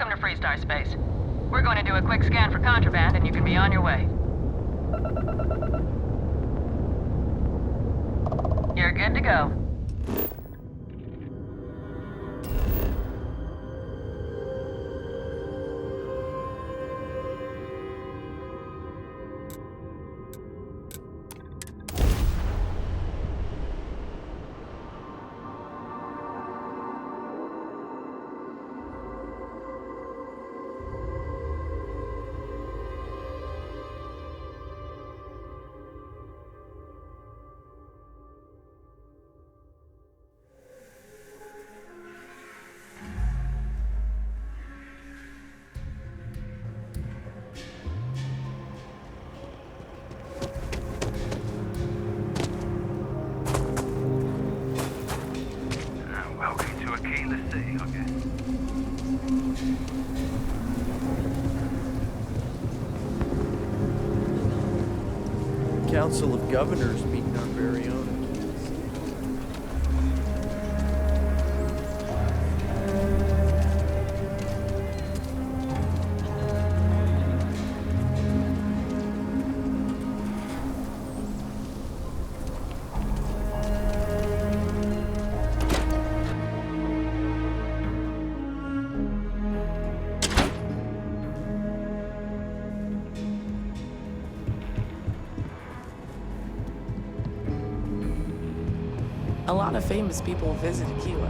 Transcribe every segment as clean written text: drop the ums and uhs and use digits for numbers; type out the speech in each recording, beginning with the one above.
Welcome to Freestar Space. We're going to do a quick scan for contraband and you can be on your way. You're good to go. Council of Governors meeting our very own. A lot of famous people visit Aquila.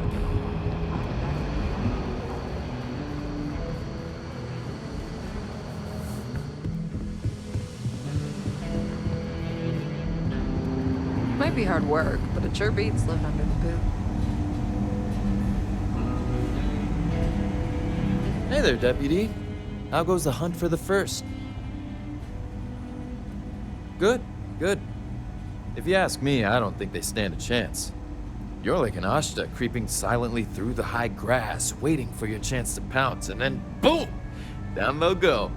Might be hard work, but it sure beats living under the boot. Hey there, Deputy. How goes the hunt for the first? Good, good. If you ask me, I don't think they stand a chance. You're like an Ashta creeping silently through the high grass, waiting for your chance to pounce, and then boom! Down they'll go.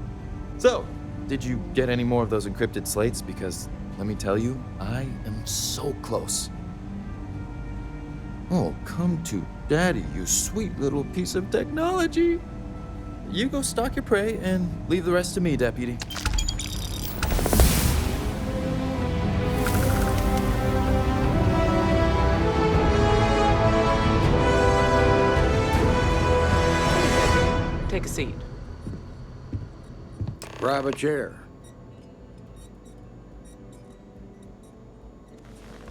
So, did you get any more of those encrypted slates? Because, let me tell you, I am so close. Oh, come to Daddy, you sweet little piece of technology. You go stalk your prey and leave the rest to me, Deputy. Take a seat. Grab a chair.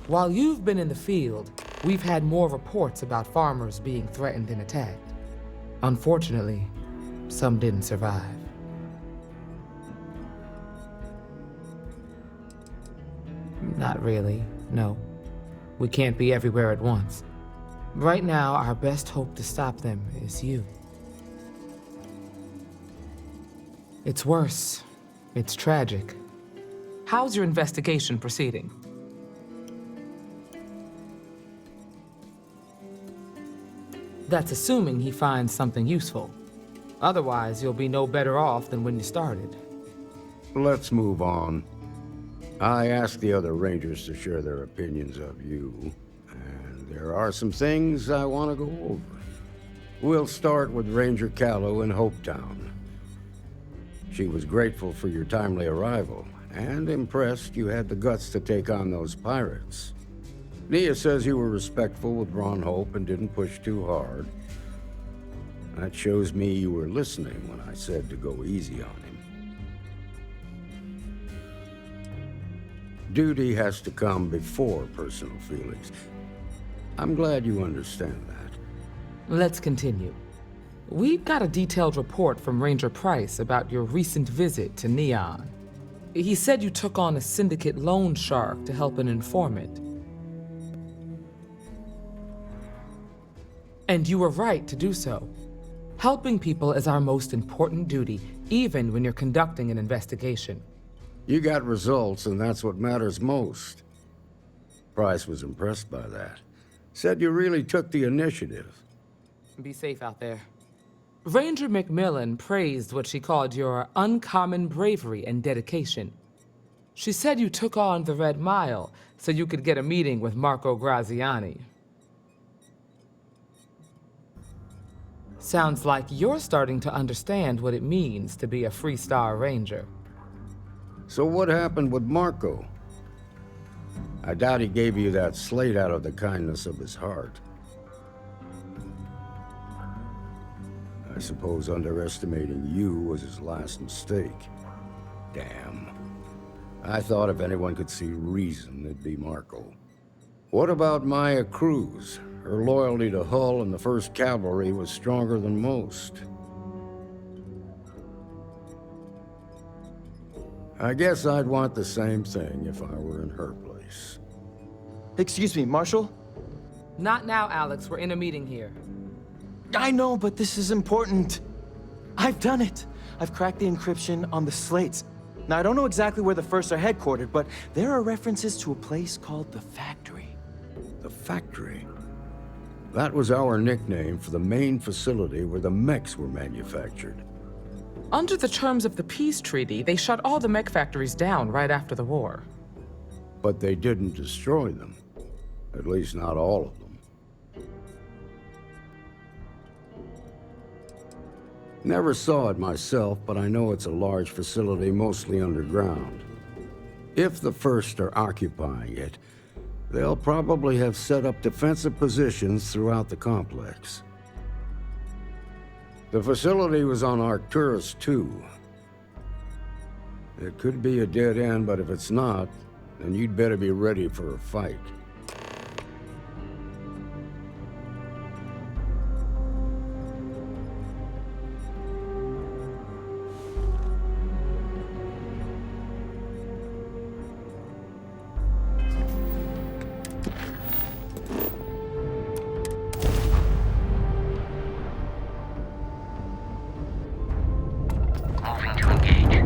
While you've been in the field, we've had more reports about farmers being threatened and attacked. Unfortunately, some didn't survive. Not really, no. We can't be everywhere at once. Right now, our best hope to stop them is you. It's worse. It's tragic. How's your investigation proceeding? That's assuming he finds something useful. Otherwise, you'll be no better off than when you started. Let's move on. I asked the other Rangers to share their opinions of you, and there are some things I want to go over. We'll start with Ranger Callow in Hopetown. She was grateful for your timely arrival, and impressed you had the guts to take on those pirates. Nia says you were respectful with Ron Hope and didn't push too hard. That shows me you were listening when I said to go easy on him. Duty has to come before personal feelings. I'm glad you understand that. Let's continue. We've got a detailed report from Ranger Price about your recent visit to Neon. He said you took on a syndicate loan shark to help an informant. And you were right to do so. Helping people is our most important duty, even when you're conducting an investigation. You got results, and that's what matters most. Price was impressed by that. Said you really took the initiative. Be safe out there. Ranger McMillan praised what she called your uncommon bravery and dedication. She said you took on the Red Mile so you could get a meeting with Marco Graziani. Sounds like you're starting to understand what it means to be a Freestar Ranger. So what happened with Marco? I doubt he gave you that slate out of the kindness of his heart. I suppose underestimating you was his last mistake. Damn. I thought if anyone could see reason, it'd be Marco. What about Maya Cruz? Her loyalty to Hull and the 1st Cavalry was stronger than most. I guess I'd want the same thing if I were in her place. Excuse me, Marshal? Not now, Alex. We're in a meeting here. I know, but this is important. I've done it. I've cracked the encryption on the slates. Now, I don't know exactly where the First are headquartered, but there are references to a place called the Factory. The Factory? That was our nickname for the main facility where the mechs were manufactured. Under the terms of the peace treaty, they shut all the mech factories down right after the war. But they didn't destroy them. At least not all of them. Never saw it myself, but I know it's a large facility mostly underground. If the First are occupying it, they'll probably have set up defensive positions throughout the complex. The facility was on Arcturus 2. It could be a dead end, but if it's not, then you'd better be ready for a fight. Moving to engage.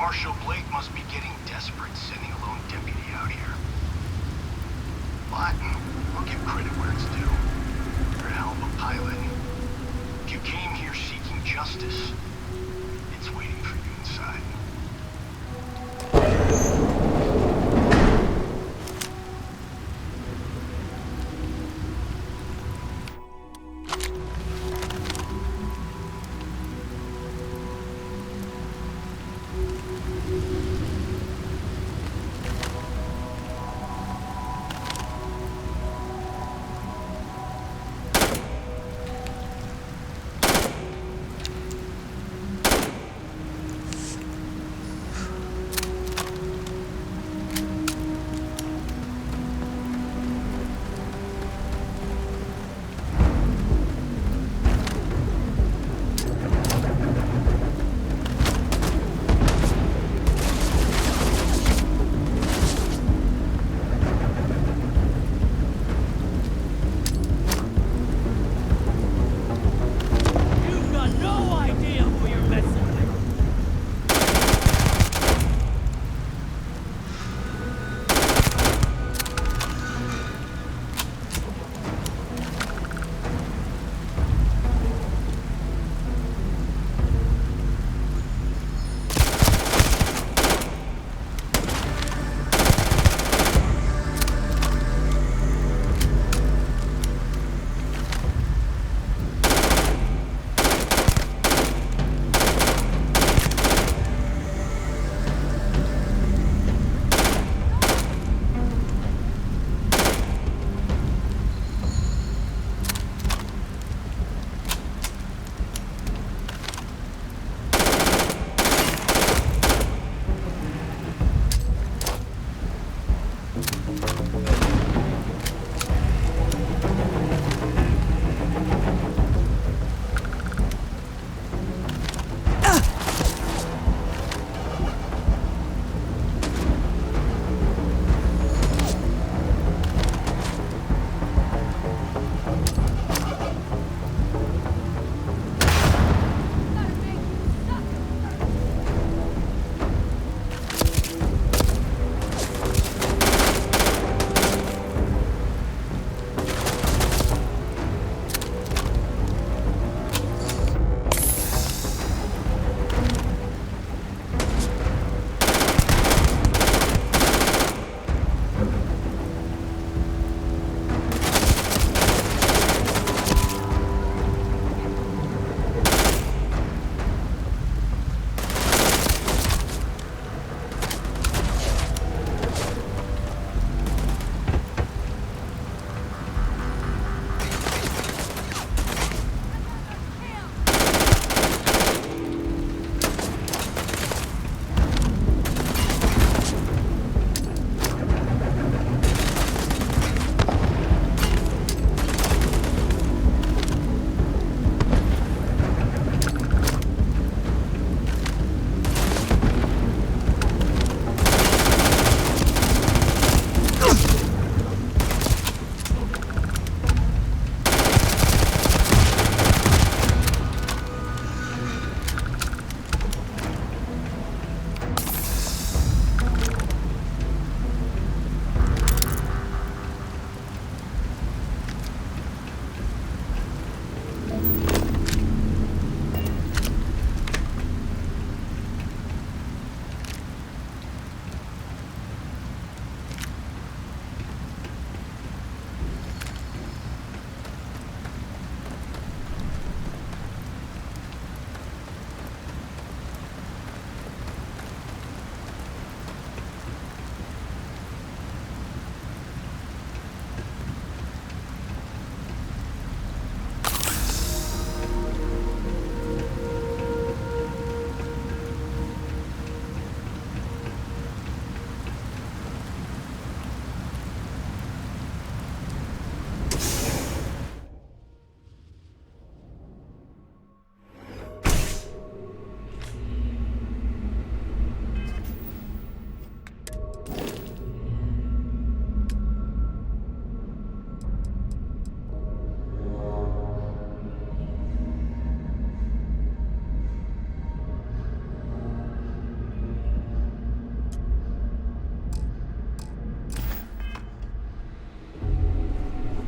Marshal Blake must be getting desperate sending a lone deputy out here. But I'll give credit where it's due. You're a hell of a pilot. If you came here seeking justice, it's waiting for you inside.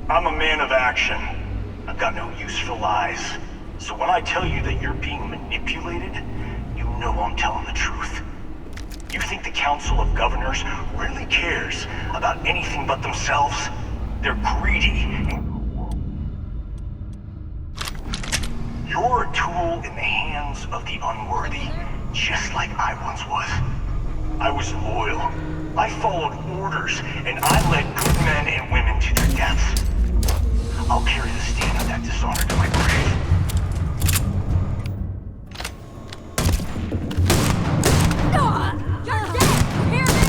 I'm a man of action. I've got no use for lies. So when I tell you that you're being manipulated, you know I'm telling the truth. You think the Council of Governors really cares about anything but themselves? They're greedy. You're a tool in the hands of the unworthy, just like I once was. I was loyal. I followed orders, and I led good men and women to their deaths. I'll carry the stain of that dishonor to my grave. You're dead! You hear me?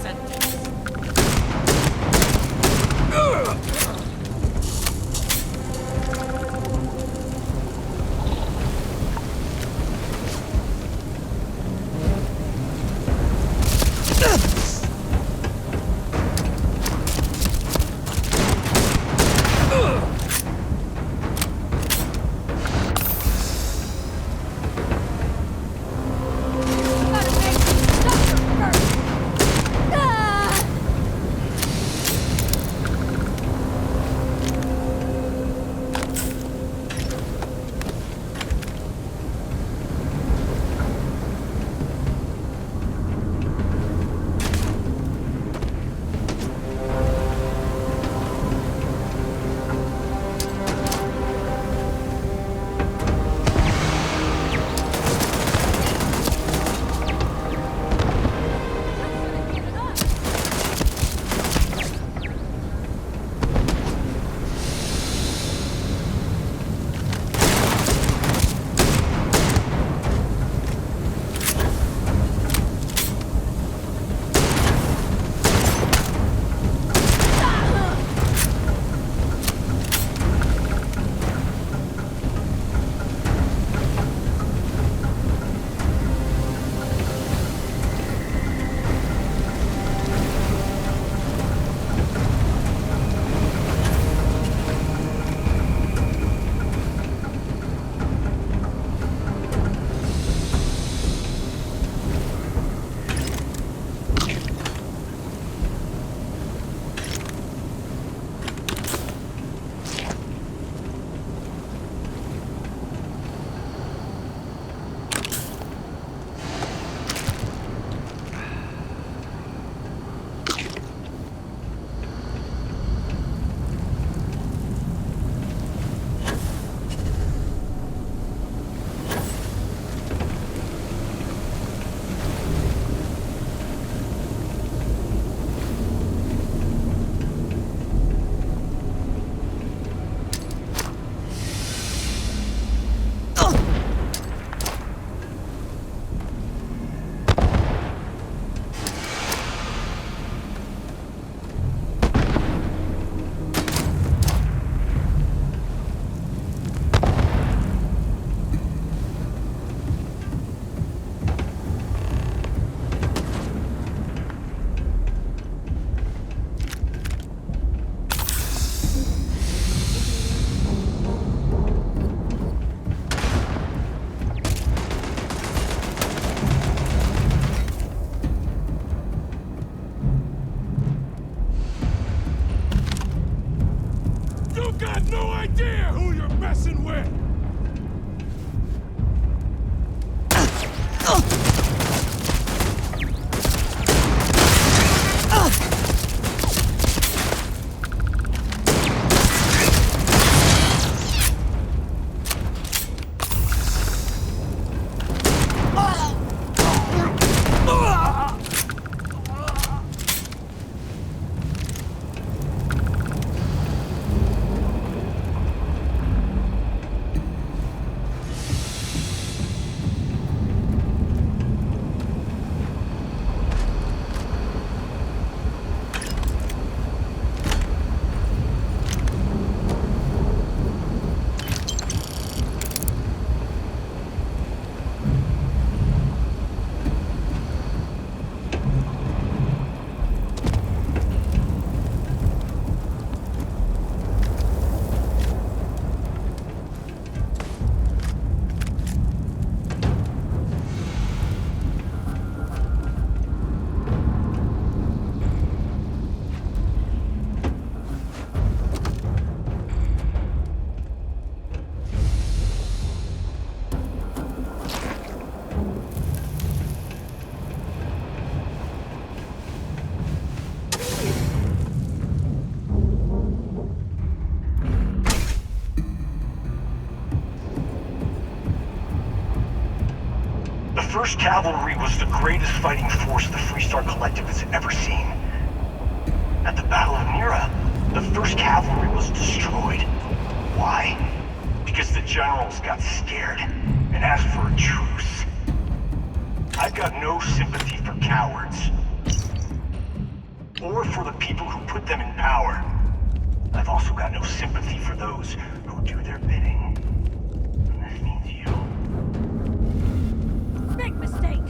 sentence. First Cavalry was the greatest fighting force the Freestar Collective has ever seen. At the Battle of Mira, the First Cavalry was destroyed. Why? Because the generals got scared and asked for a truce. I've got no sympathy for cowards. or for the people who put them in power. I've also got no sympathy for those who do their bidding. And this means you. Big mistake!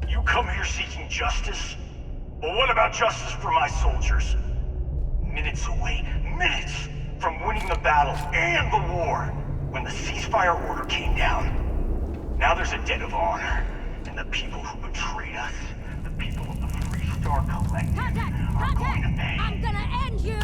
You come here seeking justice? Well, what about justice for my soldiers? Minutes away, minutes from winning the battle and the war, when the ceasefire order came down. Now there's a debt of honor, and the people who betrayed us, the people of the Freestar Collective, are going to pay. I'm gonna end you!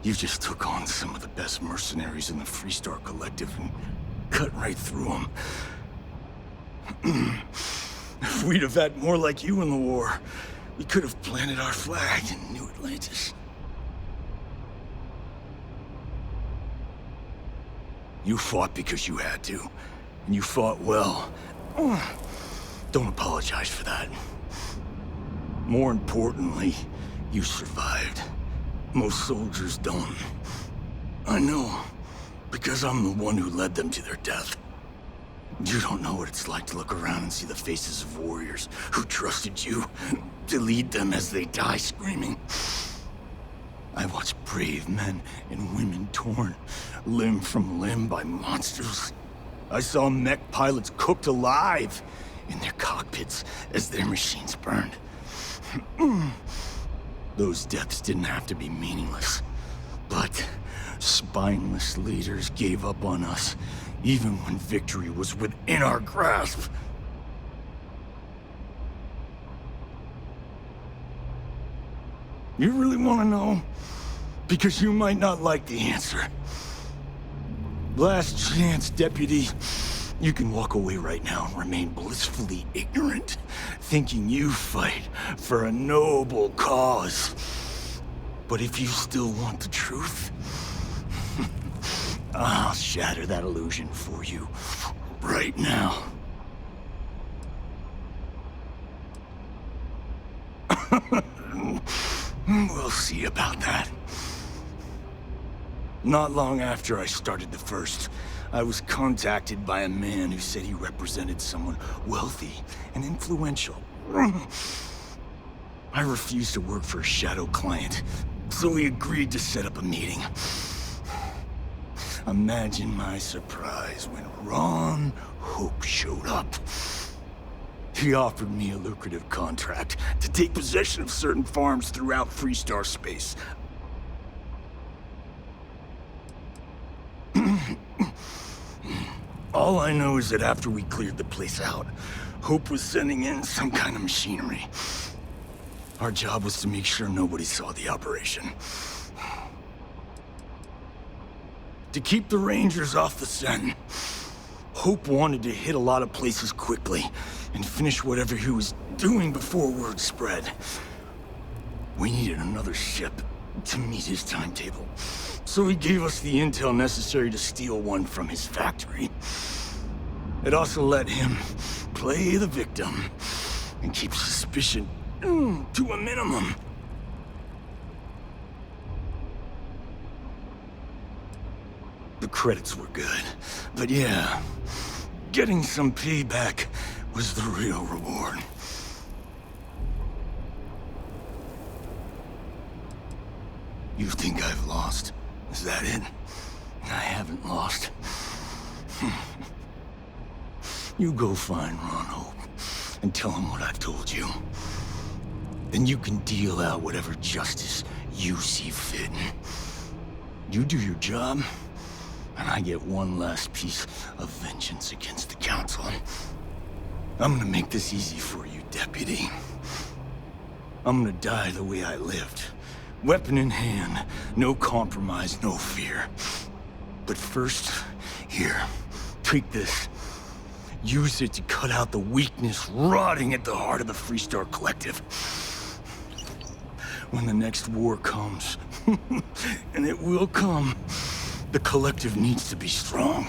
You just took on some of the best mercenaries in the Freestar Collective and cut right through them. If we'd have had more like you in the war, we could have planted our flag in New Atlantis. You fought because you had to, and you fought well. Don't apologize for that. More importantly, you survived. Most soldiers don't. I know, because I'm the one who led them to their death. You don't know what it's like to look around and see the faces of warriors who trusted you to lead them as they die screaming. I watched brave men and women torn limb from limb by monsters. I saw mech pilots cooked alive in their cockpits as their machines burned. Those deaths didn't have to be meaningless, but spineless leaders gave up on us, even when victory was within our grasp. You really want to know? Because you might not like the answer. Last chance, Deputy. You can walk away right now and remain blissfully ignorant, thinking you fight for a noble cause. But if you still want the truth, I'll shatter that illusion for you right now. We'll see about that. Not long after I started the First, I was contacted by a man who said he represented someone wealthy and influential. I refused to work for a shadow client, so he agreed to set up a meeting. Imagine my surprise when Ron Hope showed up. He offered me a lucrative contract to take possession of certain farms throughout Freestar space. All I know is that after we cleared the place out, Hope was sending in some kind of machinery. Our job was to make sure nobody saw the operation. To keep the Rangers off the scent, Hope wanted to hit a lot of places quickly and finish whatever he was doing before word spread. We needed another ship to meet his timetable, so he gave us the intel necessary to steal one from his factory. It also let him play the victim and keep suspicion to a minimum. The credits were good, but yeah, getting some payback was the real reward. You think I've lost? Is that it? I haven't lost. You go find Ron Hope and tell him what I've told you. Then you can deal out whatever justice you see fit. You do your job, and I get one last piece of vengeance against the Council. I'm gonna make this easy for you, Deputy. I'm gonna die the way I lived. Weapon in hand, no compromise, no fear. But first, here, take this. Use it to cut out the weakness rotting at the heart of the Freestar Collective. When the next war comes, and it will come, the Collective needs to be strong.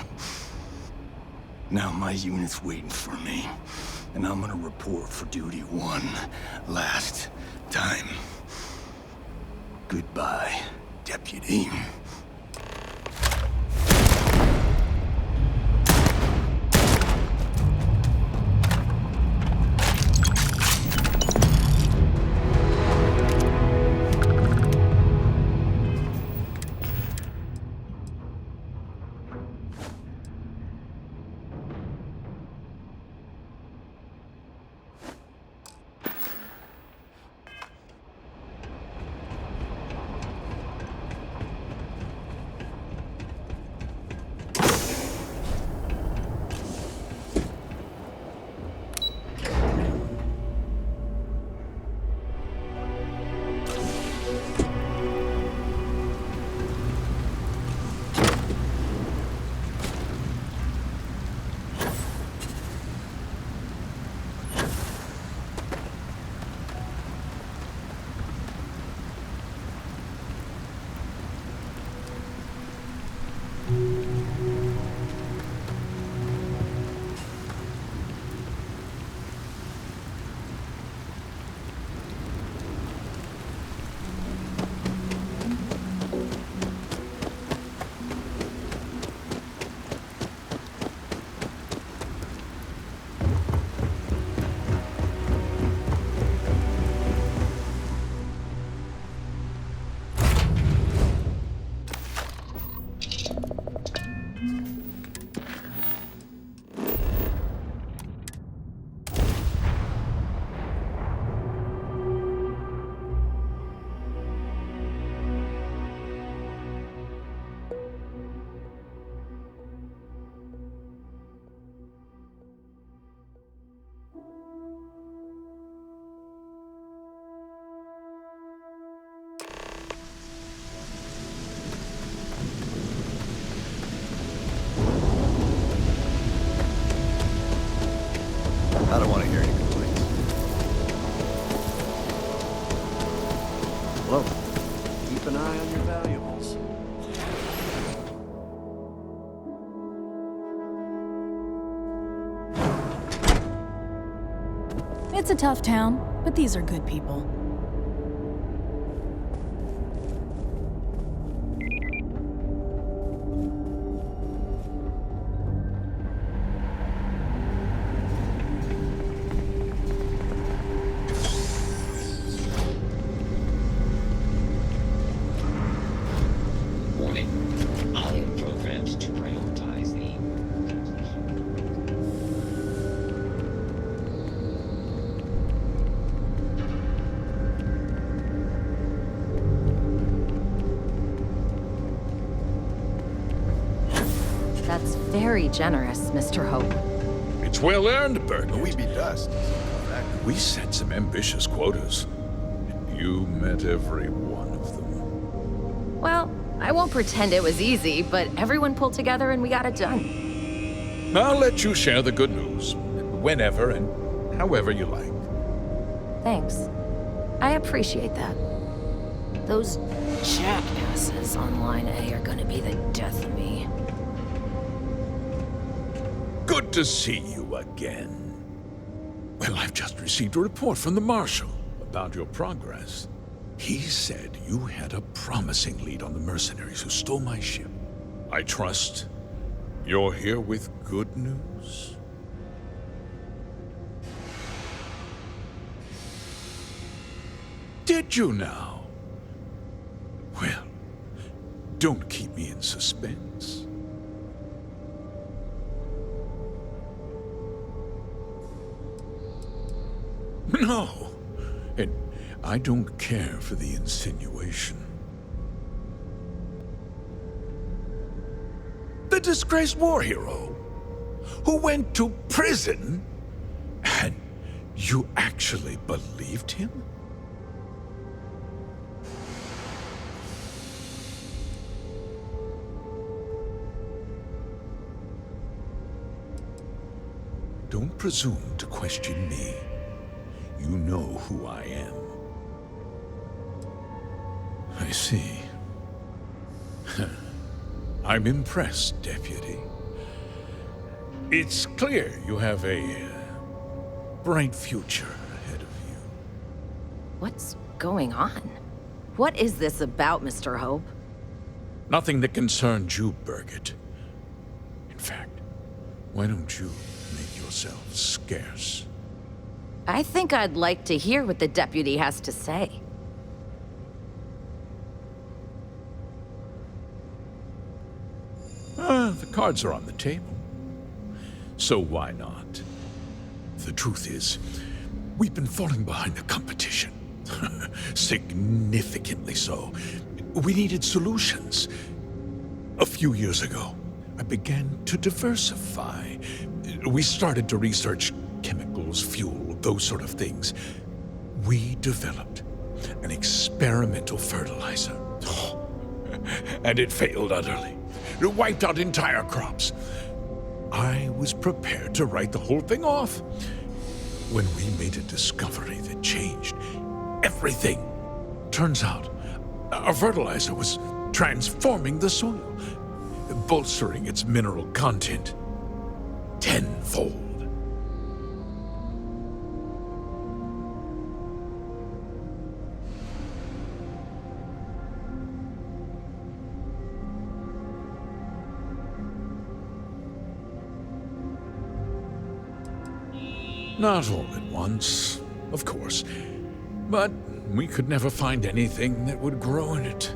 Now my unit's waiting for me, and I'm gonna report for duty one last time. Goodbye, Deputy. It's a tough town, but these are good people. Warning. I am programmed to prioritize the... That's very generous, Mr. Hope. It's well earned, Burgess. We be dust. We set some ambitious quotas. And you met every one of them. Well, I won't pretend it was easy, but everyone pulled together and we got it done. I'll let you share the good news. Whenever and however you like. Thanks. I appreciate that. Those jackasses on Line A are gonna be the death of me. Good to see you again. Well, I've just received a report from the Marshal about your progress. He said you had a promising lead on the mercenaries who stole my ship. I trust you're here with good news? Did you now? Well, don't keep me in suspense. No, and I don't care for the insinuation. The disgraced war hero who went to prison, and you actually believed him? Don't presume to question me. You know who I am. I see. I'm impressed, Deputy. It's clear you have a bright future ahead of you. What's going on? What is this about, Mr. Hope? Nothing that concerns you, Birgit. In fact, why don't you make yourself scarce? I think I'd like to hear what the deputy has to say. The cards are on the table. So why not? The truth is, we've been falling behind the competition. Significantly so. We needed solutions. A few years ago, I began to diversify. We started to research chemicals, fuel, those sort of things. We developed an experimental fertilizer. And it failed utterly. It wiped out entire crops. I was prepared to write the whole thing off when we made a discovery that changed everything. Turns out, our fertilizer was transforming the soil, bolstering its mineral content tenfold. Not all at once, of course, but we could never find anything that would grow in it.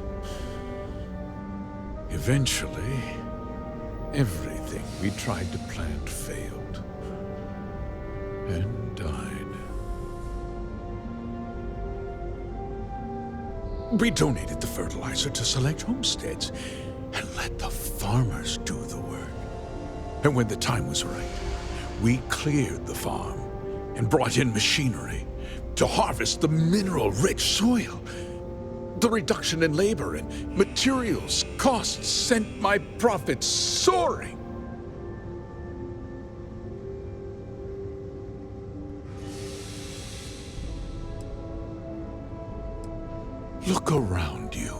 Eventually, everything we tried to plant failed and died. We donated the fertilizer to select homesteads and let the farmers do the work. And when the time was right, we cleared the farm and brought in machinery to harvest the mineral-rich soil. The reduction in labor and materials costs sent my profits soaring. Look around you.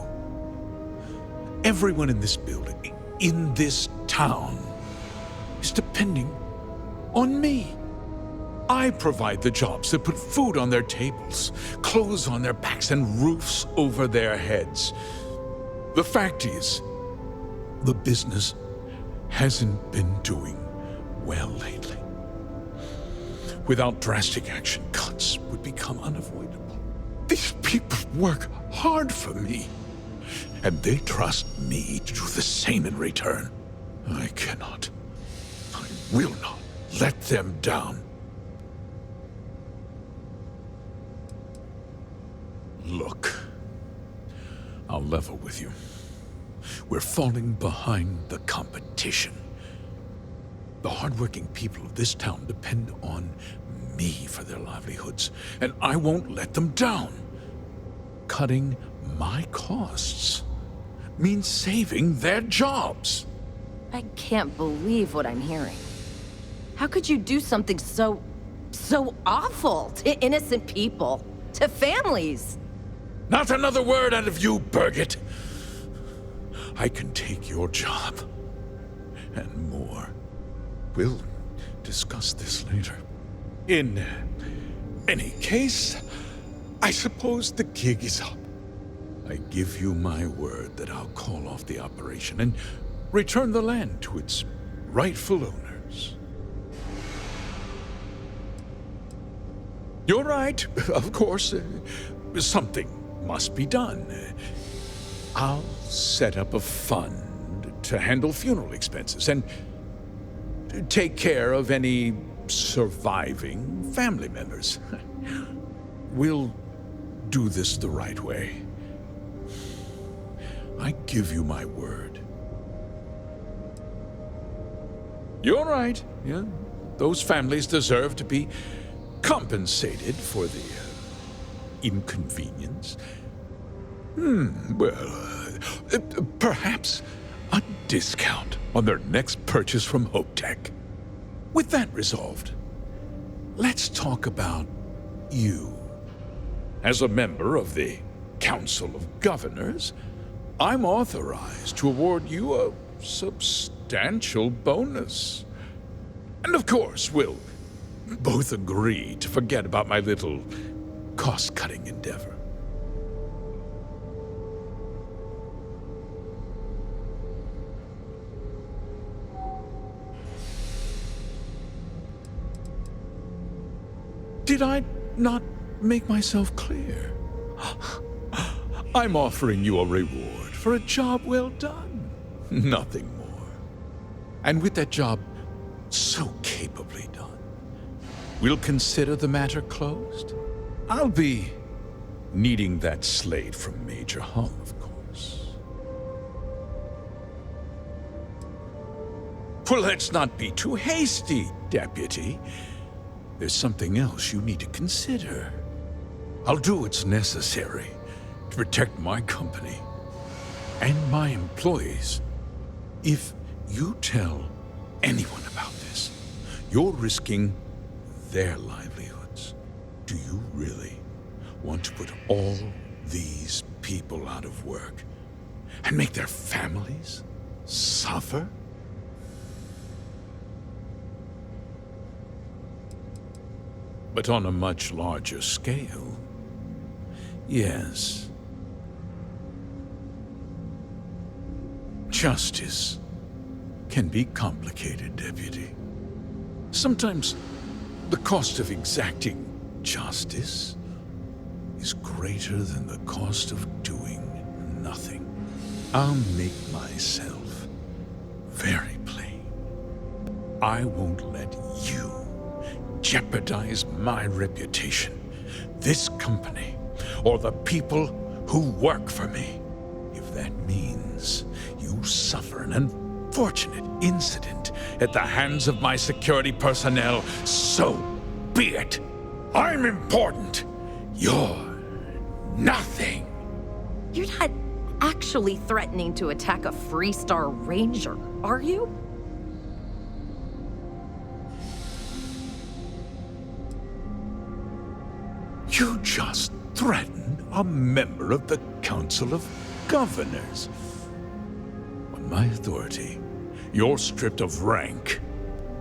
Everyone in this building, in this town, is depending on me. I provide the jobs that put food on their tables, clothes on their backs, and roofs over their heads. The fact is, the business hasn't been doing well lately. Without drastic action, cuts would become unavoidable. These people work hard for me, and they trust me to do the same in return. I cannot, I will not let them down. Look, I'll level with you. We're falling behind the competition. The hardworking people of this town depend on me for their livelihoods, and I won't let them down. Cutting my costs means saving their jobs. I can't believe what I'm hearing. How could you do something so awful to innocent people, to families? Not another word out of you, Birgit. I can take your job, and more. We'll discuss this later. In any case, I suppose the gig is up. I give you my word that I'll call off the operation and return the land to its rightful owners. You're right, of course. Something must be done. I'll set up a fund to handle funeral expenses and take care of any surviving family members. We'll do this the right way. I give you my word. You're right, yeah. Those families deserve to be compensated for the inconvenience. Perhaps a discount on their next purchase from Hope Tech. With that resolved, let's talk about you. As a member of the Council of Governors, I'm authorized to award you a substantial bonus. And of course, we'll both agree to forget about my little cost-cutting endeavor. Did I not make myself clear? I'm offering you a reward for a job well done. Nothing more. And with that job so capably done, we'll consider the matter closed. I'll be needing that slate from Major Hung, of course. Well, let's not be too hasty, Deputy. There's something else you need to consider. I'll do what's necessary to protect my company and my employees. If you tell anyone about this, you're risking their livelihoods. Do you really want to put all these people out of work and make their families suffer? But on a much larger scale, yes. Justice can be complicated, Deputy. Sometimes the cost of exacting justice is greater than the cost of doing nothing. I'll make myself very plain. I won't let you jeopardize my reputation, this company, or the people who work for me. If that means you suffer an unfortunate incident at the hands of my security personnel, so be it. I'm important. You're nothing. You're not actually threatening to attack a Freestar Ranger, are you? You just threatened a member of the Council of Governors. On my authority, you're stripped of rank,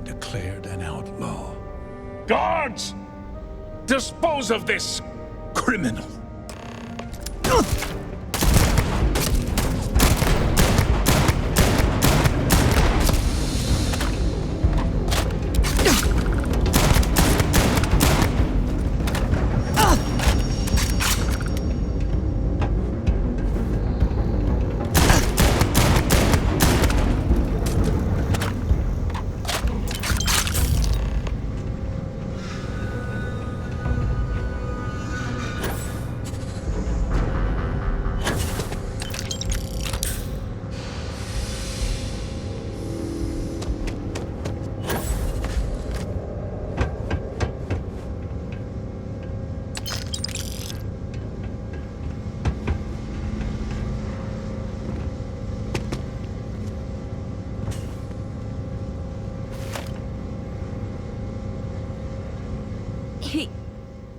declared an outlaw. Guards! Dispose of this criminal.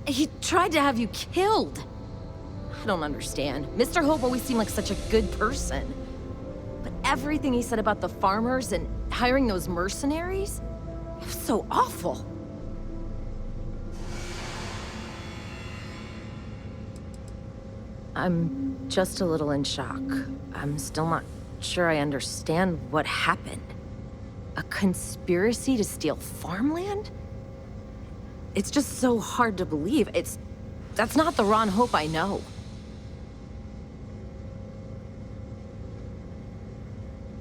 He tried to have you killed. I don't understand. Mr. Hope always seemed like such a good person. But everything he said about the farmers and hiring those mercenaries, it was so awful. I'm just a little in shock. I'm still not sure I understand what happened. A conspiracy to steal farmland? It's just so hard to believe. That's not the Ron Hope I know.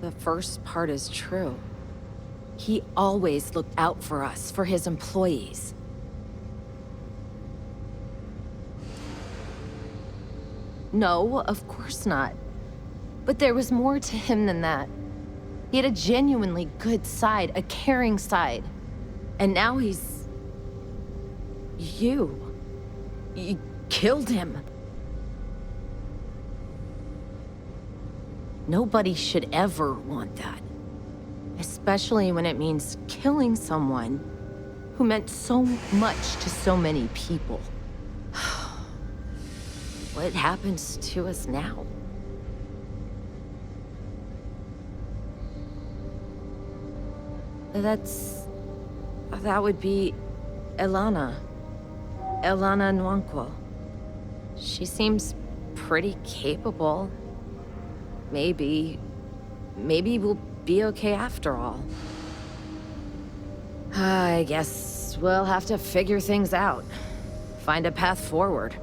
The first part is true. He always looked out for us, for his employees. No, of course not. But there was more to him than that. He had a genuinely good side, a caring side. And now he's... You killed him. Nobody should ever want that. Especially when it means killing someone who meant so much to so many people. What happens to us now? That would be Elana. Elana Nwankwo. She seems pretty capable. Maybe we'll be okay after all. I guess we'll have to figure things out. Find a path forward.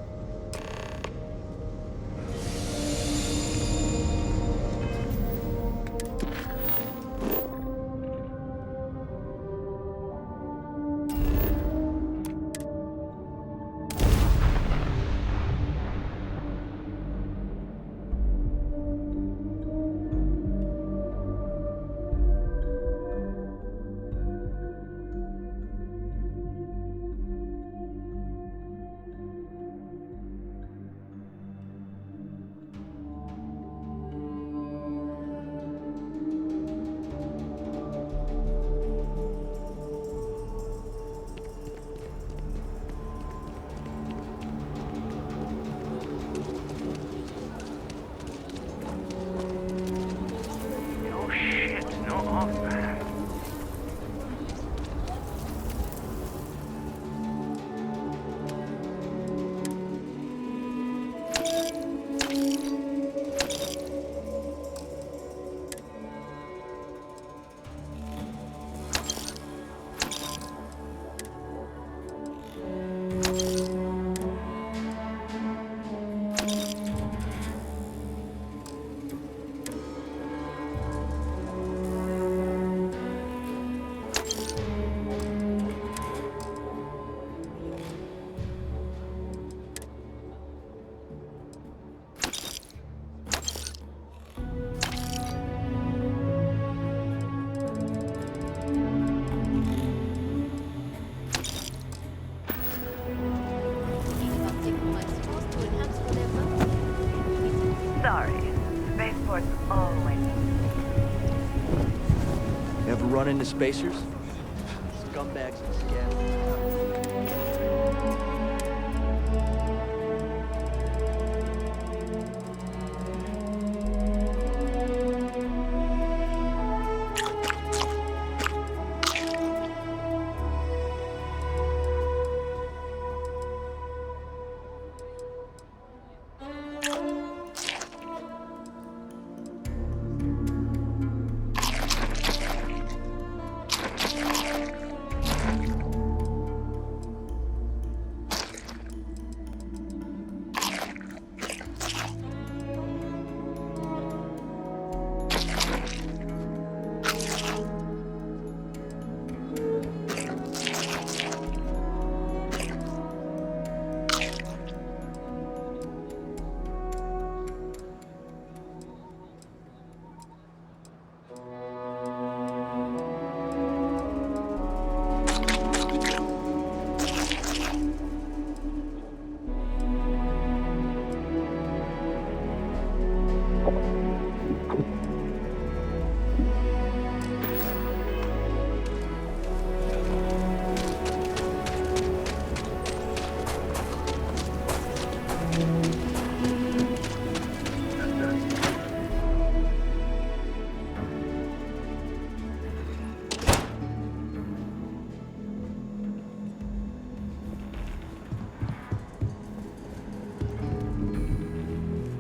Run into spacers? Scumbags and scabs.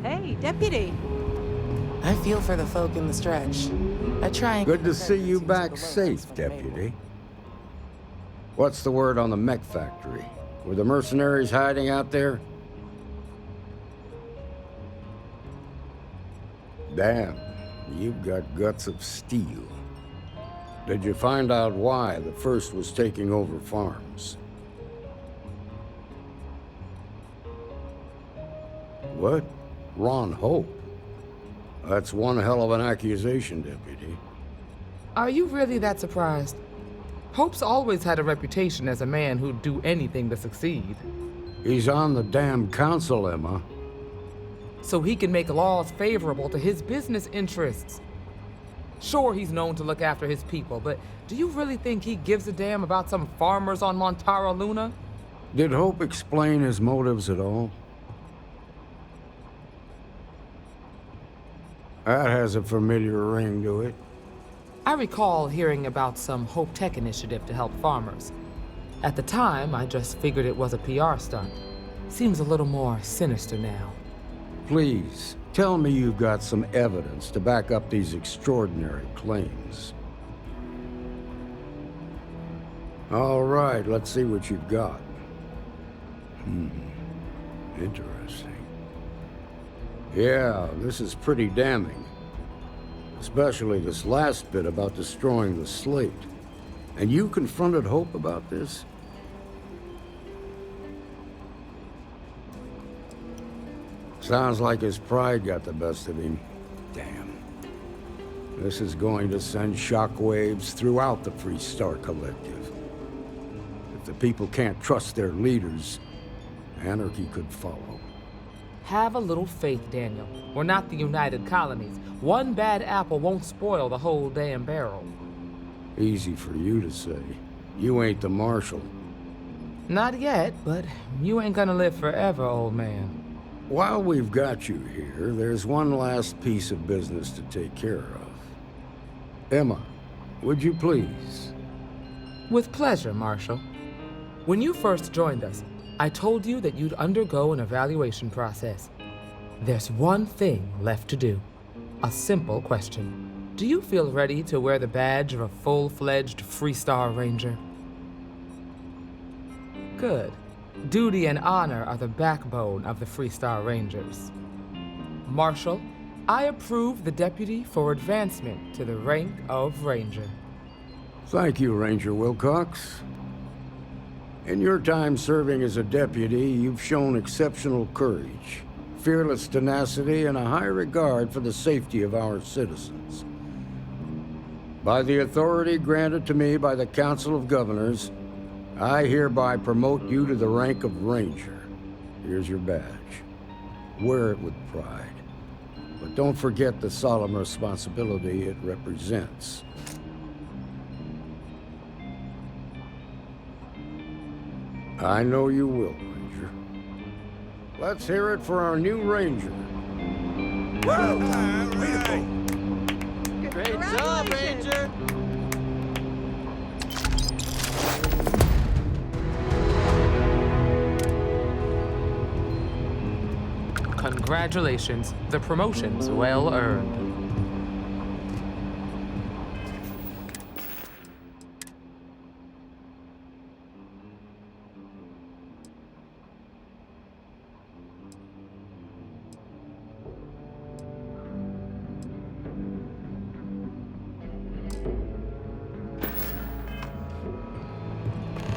Hey, deputy. I feel for the folk in the stretch. I try and Good to give see credit you to back the locals safe, for the main Deputy. What's the word on the mech factory? Were the mercenaries hiding out there? Damn, you've got guts of steel. Did you find out why the First was taking over farms? What? Ron Hope? That's one hell of an accusation, Deputy. Are you really that surprised? Hope's always had a reputation as a man who'd do anything to succeed. He's on the damn council, Emma. So he can make laws favorable to his business interests. Sure, he's known to look after his people, but do you really think he gives a damn about some farmers on Montara Luna? Did Hope explain his motives at all? That has a familiar ring to it. I recall hearing about some Hope Tech initiative to help farmers. At the time, I just figured it was a PR stunt. Seems a little more sinister now. Please, tell me you've got some evidence to back up these extraordinary claims. All right, let's see what you've got. Interesting. Yeah, this is pretty damning. Especially this last bit about destroying the slate. And you confronted Hope about this? Sounds like his pride got the best of him. Damn. This is going to send shockwaves throughout the Freestar Collective. If the people can't trust their leaders, anarchy could follow. Have a little faith, Daniel. We're not the United Colonies. One bad apple won't spoil the whole damn barrel. Easy for you to say. You ain't the marshal. Not yet, but you ain't gonna live forever, old man. While we've got you here, there's one last piece of business to take care of. Emma, would you please? With pleasure, Marshal. When you first joined us, I told you that you'd undergo an evaluation process. There's one thing left to do. A simple question. Do you feel ready to wear the badge of a full-fledged Freestar Ranger? Good. Duty and honor are the backbone of the Freestar Rangers. Marshal, I approve the deputy for advancement to the rank of Ranger. Thank you, Ranger Wilcox. In your time serving as a deputy, you've shown exceptional courage, fearless tenacity, and a high regard for the safety of our citizens. By the authority granted to me by the Council of Governors, I hereby promote you to the rank of Ranger. Here's your badge. Wear it with pride. But don't forget the solemn responsibility it represents. I know you will, Ranger. Let's hear it for our new Ranger. Great job, Ranger! Congratulations. The promotion's well earned.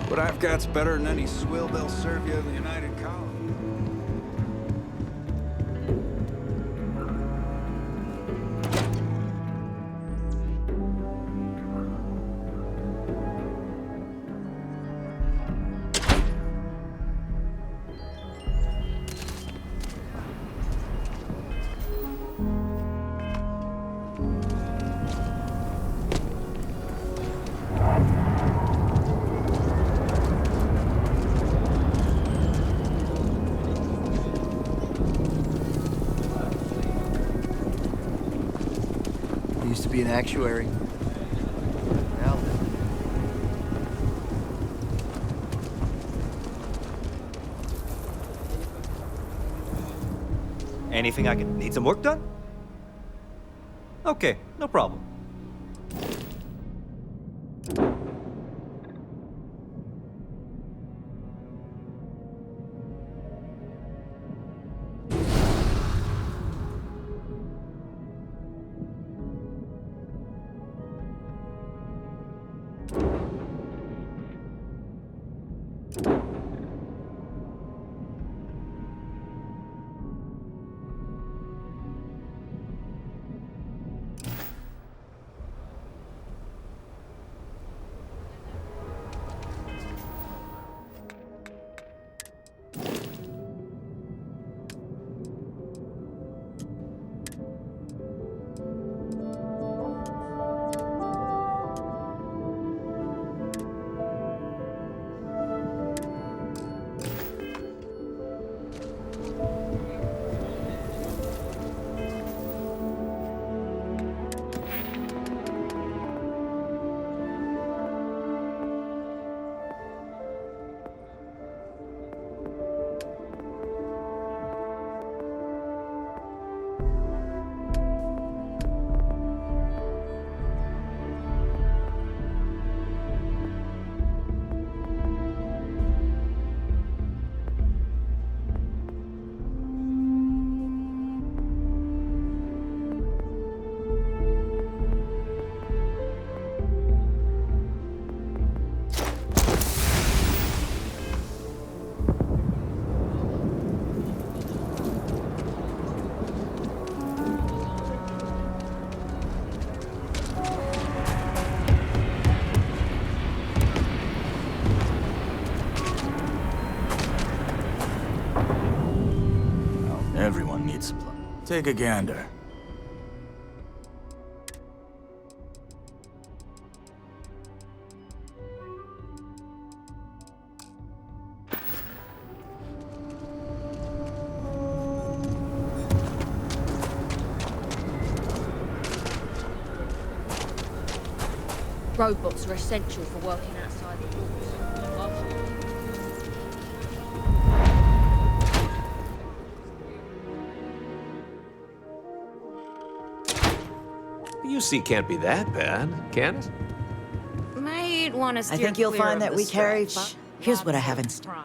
What I've got's better than any swill they'll serve you in the United Colonies. Used to be an actuary. Now, Anything I can need some work done? Okay, no problem. Everyone needs supply. Take a gander. Robots are essential for working outside the walls. The UC can't be that bad, can it? Might want to I steer think you'll clear find of that the we carry... stretch. Here's what I have in store.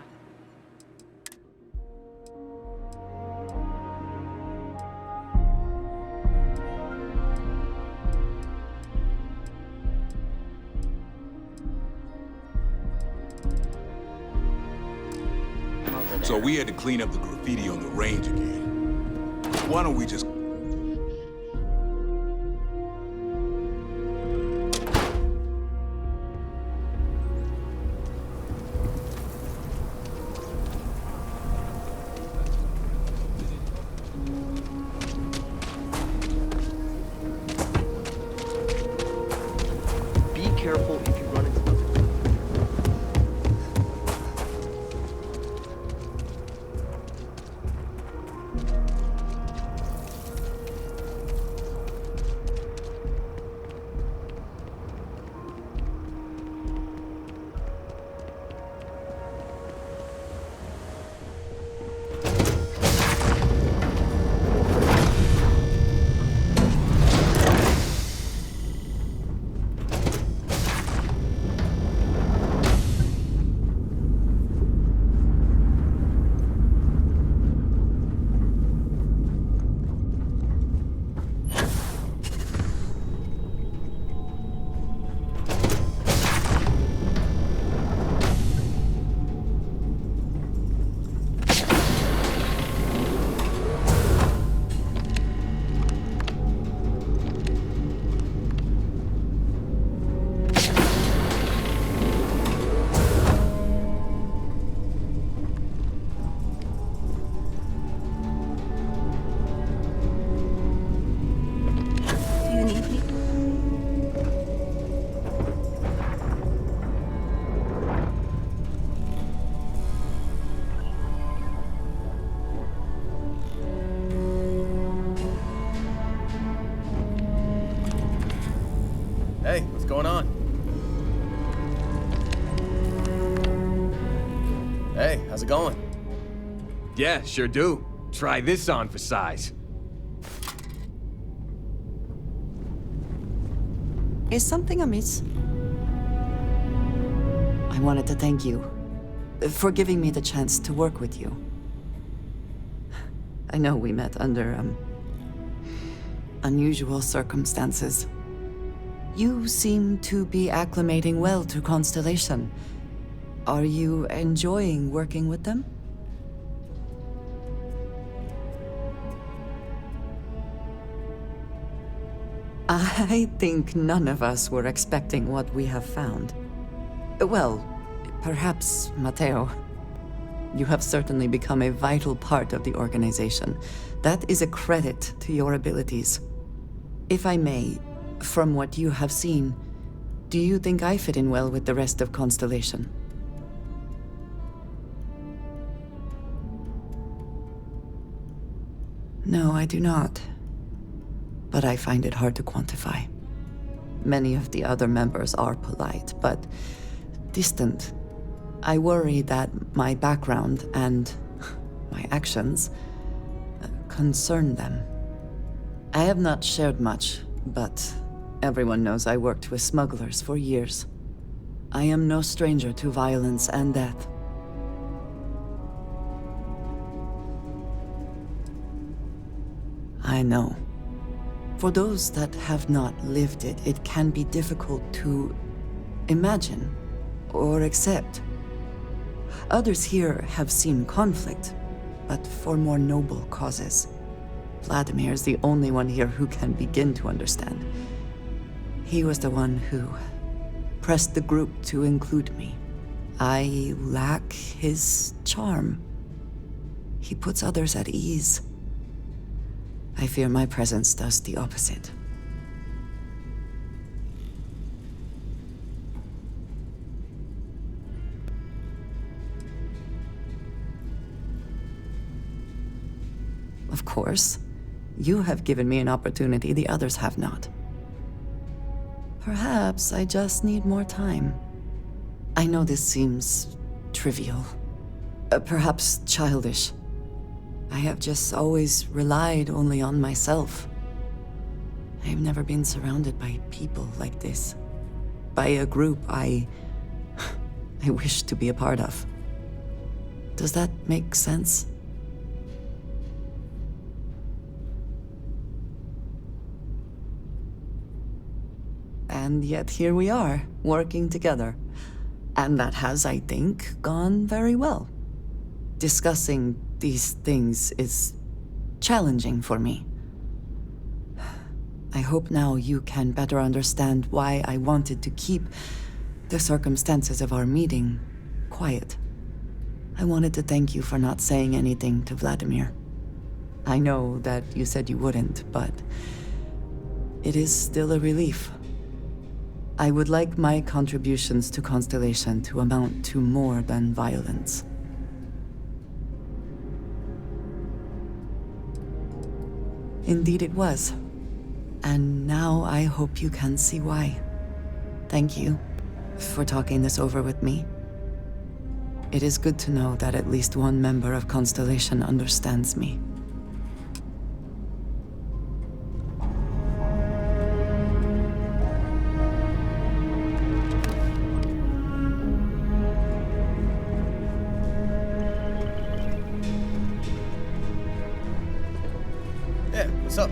So we had to clean up the graffiti on the range again. Why don't we just... Be careful if you run into the... Hey, what's going on? Hey, how's it going? Yeah, sure do. Try this on for size. Is something amiss? I wanted to thank you for giving me the chance to work with you. I know we met under, unusual circumstances. You seem to be acclimating well to Constellation. Are you enjoying working with them? I think none of us were expecting what we have found. Well, perhaps Matteo. You have certainly become a vital part of the organization. That is a credit to your abilities. If I may, from what you have seen, do you think I fit in well with the rest of Constellation? No, I do not. But I find it hard to quantify. Many of the other members are polite, but distant. I worry that my background and my actions concern them. I have not shared much, but everyone knows I worked with smugglers for years. I am no stranger to violence and death. I know. For those that have not lived it, it can be difficult to imagine or accept. Others here have seen conflict, but for more noble causes. Vladimir is the only one here who can begin to understand. He was the one who pressed the group to include me. I lack his charm. He puts others at ease. I fear my presence does the opposite. Of course, you have given me an opportunity the others have not. Perhaps I just need more time. I know this seems trivial, perhaps childish. I have just always relied only on myself. I've never been surrounded by people like this. By a group I wish to be a part of. Does that make sense? And yet here we are, working together. And that has, I think, gone very well. Discussing these things is challenging for me. I hope now you can better understand why I wanted to keep the circumstances of our meeting quiet. I wanted to thank you for not saying anything to Vladimir. I know that you said you wouldn't, but it is still a relief. I would like my contributions to Constellation to amount to more than violence. Indeed it was. And now I hope you can see why. Thank you for talking this over with me. It is good to know that at least one member of Constellation understands me. Yeah, what's up?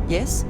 Yes?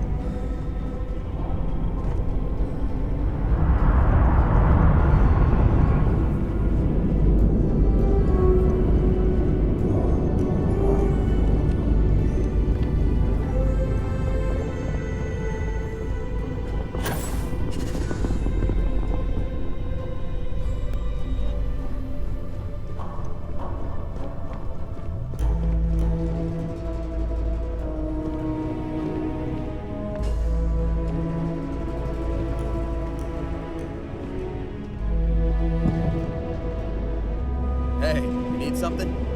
something?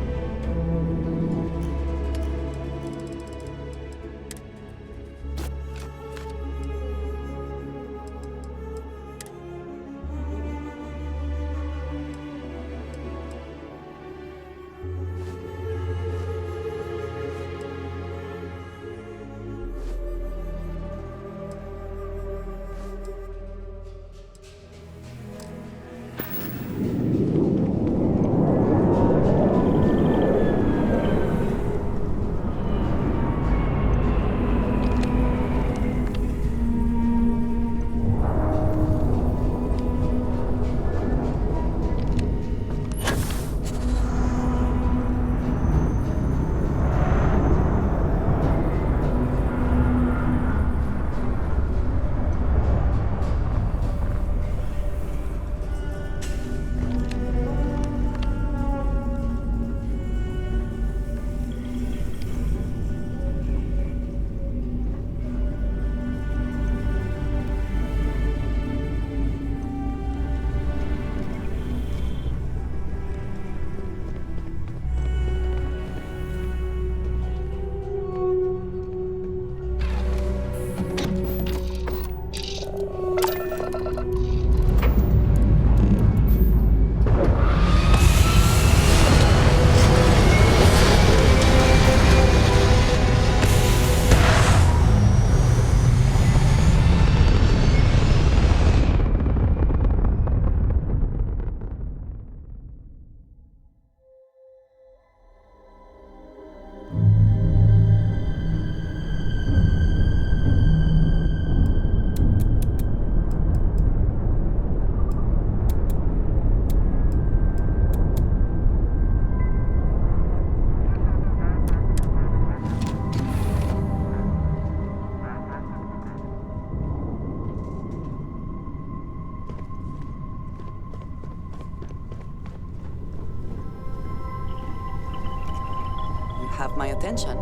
You have my attention.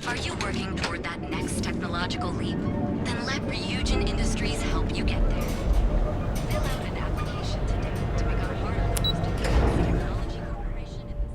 Are you working toward that next technological leap? Then let Ryujin Industries help you get there. Fill out an application today to become part of the most advanced technology corporation in the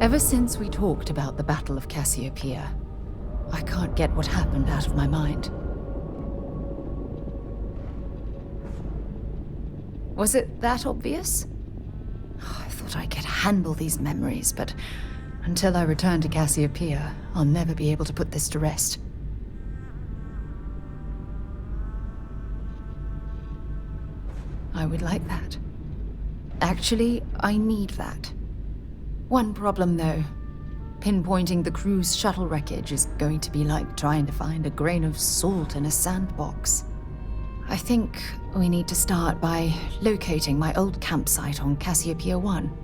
Ever since we talked about the Battle of Cassiopeia, I can't get what happened out of my mind. Was it that obvious? I thought I could handle these memories, but until I return to Cassiopeia, I'll never be able to put this to rest. I would like that. Actually, I need that. One problem, though. Pinpointing the crew's shuttle wreckage is going to be like trying to find a grain of salt in a sandbox. I think we need to start by locating my old campsite on Cassiopeia 1.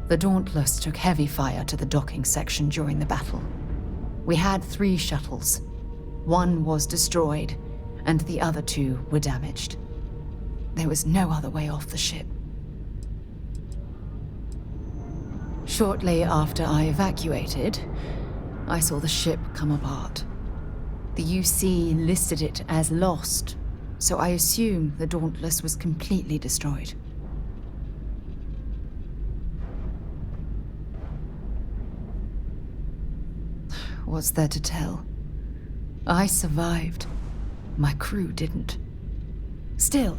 The Dauntless took heavy fire to the docking section during the battle. We had 3 shuttles. One was destroyed, and the other 2 were damaged. There was no other way off the ship. Shortly after I evacuated, I saw the ship come apart. The UC listed it as lost, so I assume the Dauntless was completely destroyed. What's there to tell? I survived. My crew didn't. Still,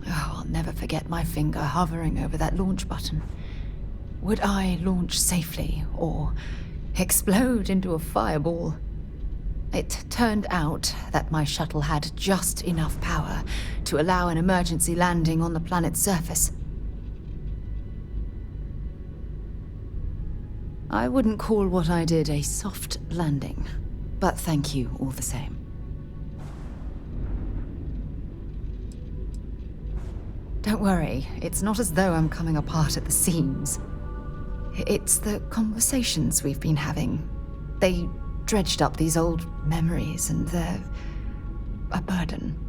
I'll never forget my finger hovering over that launch button. Would I launch safely or explode into a fireball? It turned out that my shuttle had just enough power to allow an emergency landing on the planet's surface. I wouldn't call what I did a soft landing, but thank you all the same. Don't worry, it's not as though I'm coming apart at the seams. It's the conversations we've been having. They dredged up these old memories, and they're a burden.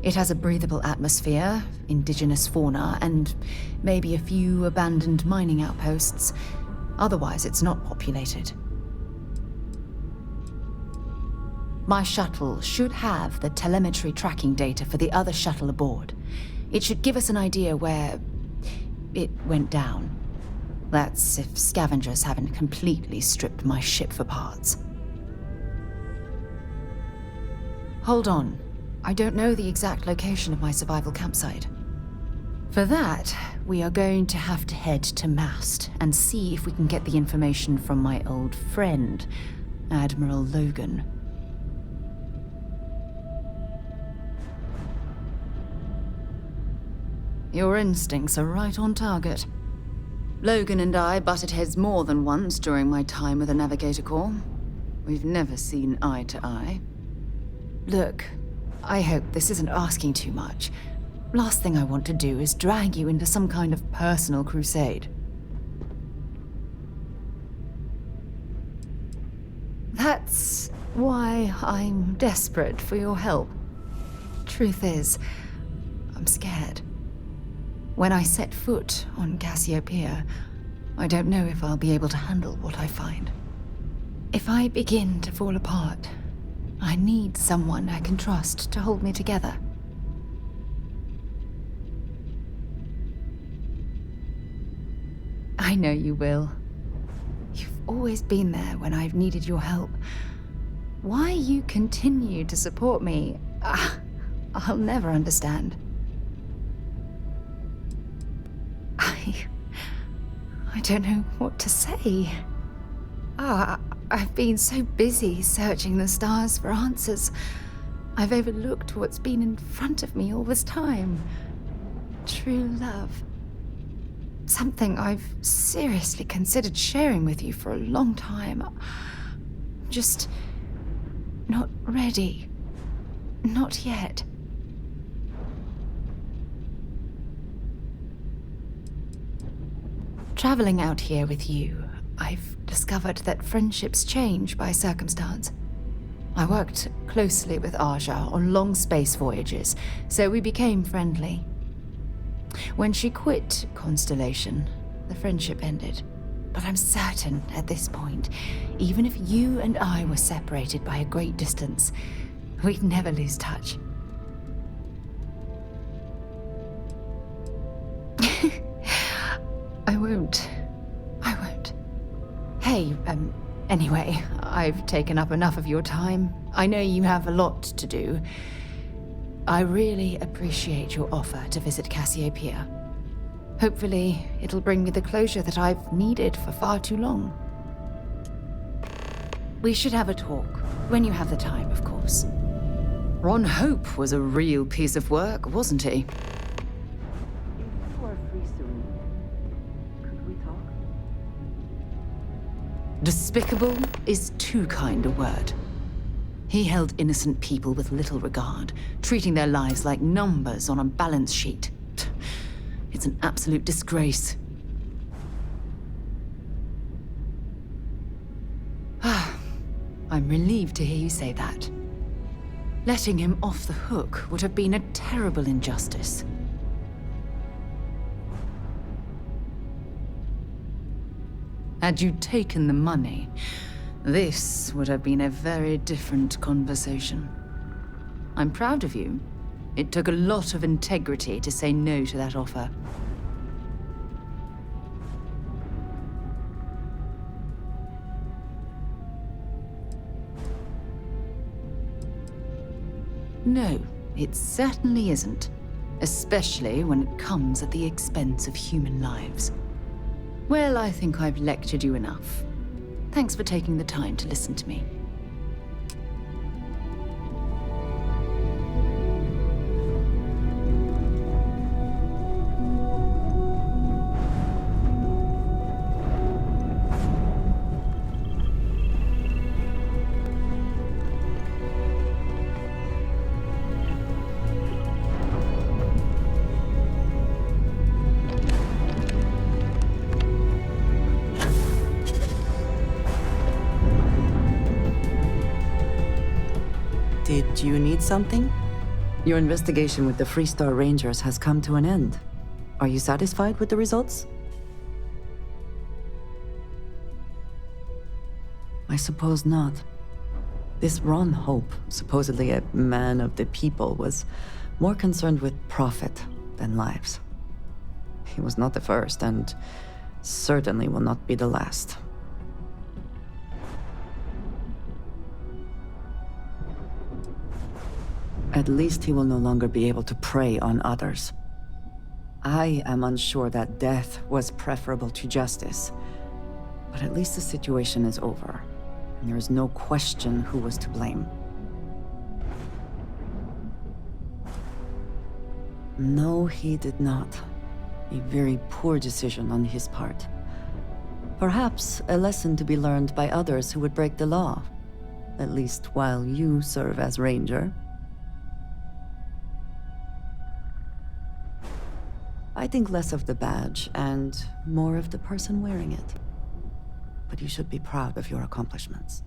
It has a breathable atmosphere, indigenous fauna, and maybe a few abandoned mining outposts. Otherwise, it's not populated. My shuttle should have the telemetry tracking data for the other shuttle aboard. It should give us an idea where it went down. That's if scavengers haven't completely stripped my ship for parts. Hold on. I don't know the exact location of my survival campsite. For that, we are going to have to head to Mast and see if we can get the information from my old friend, Admiral Logan. Your instincts are right on target. Logan and I butted heads more than once during my time with the Navigator Corps. We've never seen eye to eye. Look, I hope this isn't asking too much. Last thing I want to do is drag you into some kind of personal crusade. That's why I'm desperate for your help. Truth is, I'm scared. When I set foot on Cassiopeia, I don't know if I'll be able to handle what I find. If I begin to fall apart, I need someone I can trust to hold me together. I know you will. You've always been there when I've needed your help. Why you continue to support me, I'll never understand. I don't know what to say. I've been so busy searching the stars for answers. I've overlooked what's been in front of me all this time. True love. Something I've seriously considered sharing with you for a long time. Just not ready. Not yet. Traveling out here with you, I've discovered that friendships change by circumstance. I worked closely with Aja on long space voyages, so we became friendly. When she quit Constellation, the friendship ended. But I'm certain at this point, even if you and I were separated by a great distance, we'd never lose touch. I won't. Hey, anyway, I've taken up enough of your time. I know you have a lot to do. I really appreciate your offer to visit Cassiopeia. Hopefully, it'll bring me the closure that I've needed for far too long. We should have a talk, when you have the time, of course. Ron Hope was a real piece of work, wasn't he? Despicable is too kind a word. He held innocent people with little regard, treating their lives like numbers on a balance sheet. It's an absolute disgrace. I'm relieved to hear you say that. Letting him off the hook would have been a terrible injustice. Had you taken the money, this would have been a very different conversation. I'm proud of you. It took a lot of integrity to say no to that offer. No, it certainly isn't. Especially when it comes at the expense of human lives. Well, I think I've lectured you enough. Thanks for taking the time to listen to me. Did you need something? Your investigation with the Freestar Rangers has come to an end. Are you satisfied with the results? I suppose not. This Ron Hope, supposedly a man of the people, was more concerned with profit than lives. He was not the first, and certainly will not be the last. At least he will no longer be able to prey on others. I am unsure that death was preferable to justice. But at least the situation is over. And there is no question who was to blame. No, he did not. A very poor decision on his part. Perhaps a lesson to be learned by others who would break the law. At least while you serve as Ranger. I think less of the badge and more of the person wearing it. But you should be proud of your accomplishments.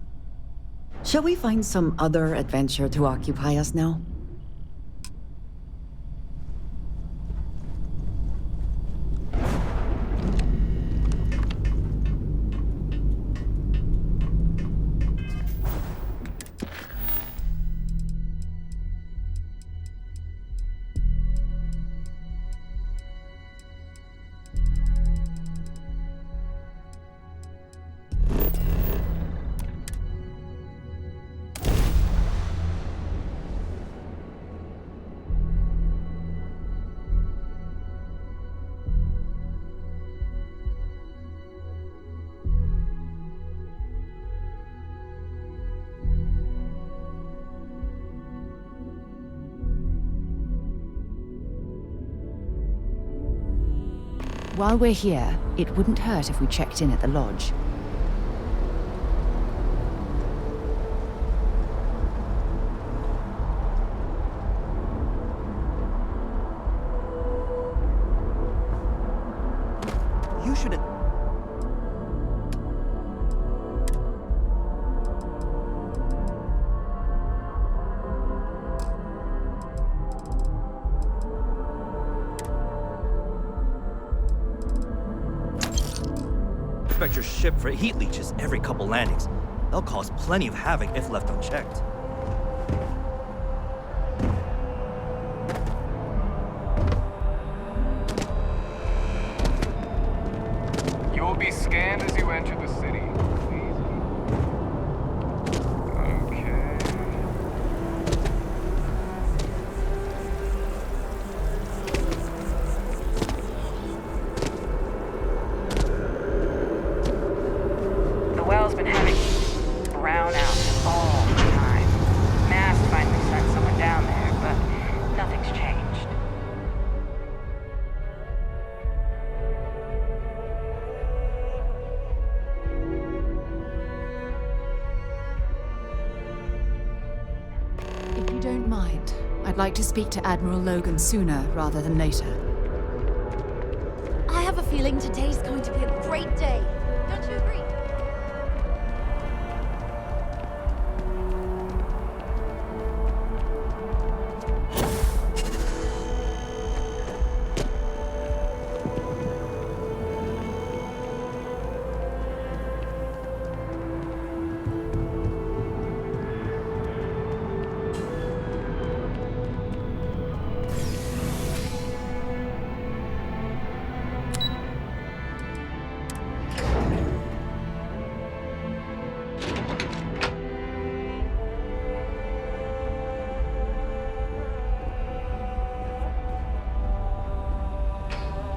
Shall we find some other adventure to occupy us now? While we're here, it wouldn't hurt if we checked in at the lodge. You shouldn't... Inspect your ship for heat leeches every couple landings. They'll cause plenty of havoc if left unchecked. You will be scanned as you enter the city. Okay. The well's been having brownouts all the time. Mast finally sent someone down there, but nothing's changed. If you don't mind, I'd like to speak to Admiral Logan sooner rather than later. I have a feeling today's going to be a great day. Don't you agree?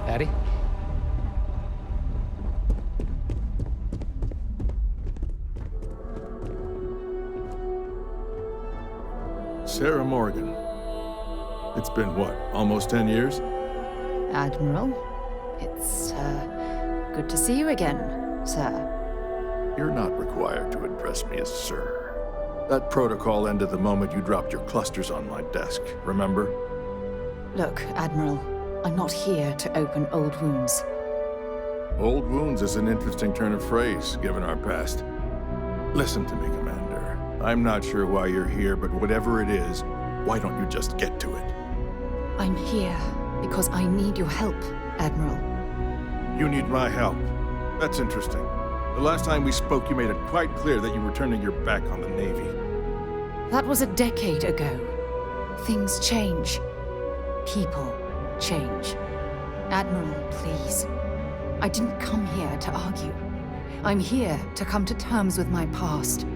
Addy? Sarah Morgan. It's been what, almost 10 years? Admiral, it's, good to see you again, sir. You're not required to address me as sir. That protocol ended the moment you dropped your clusters on my desk, remember? Look, Admiral, I'm not here to open old wounds. Old wounds is an interesting turn of phrase, given our past. Listen to me, Commander. I'm not sure why you're here, but whatever it is, why don't you just get to it? I'm here because I need your help, Admiral. You need my help. That's interesting. The last time we spoke, you made it quite clear that you were turning your back on the Navy. That was a decade ago. Things change. People change. Admiral, please. I didn't come here to argue. I'm here to come to terms with my past.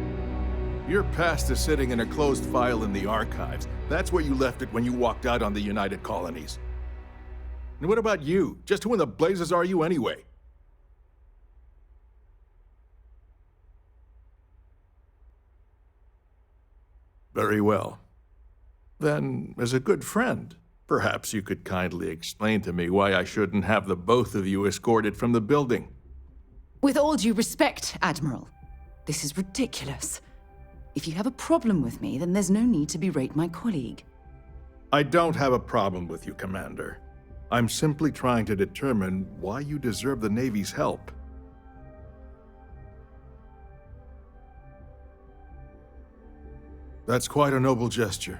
Your past is sitting in a closed file in the archives. That's where you left it when you walked out on the United Colonies. And what about you? Just who in the blazes are you anyway? Very well. Then, as a good friend, perhaps you could kindly explain to me why I shouldn't have the both of you escorted from the building. With all due respect, Admiral, this is ridiculous. If you have a problem with me, then there's no need to berate my colleague. I don't have a problem with you, Commander. I'm simply trying to determine why you deserve the Navy's help. That's quite a noble gesture.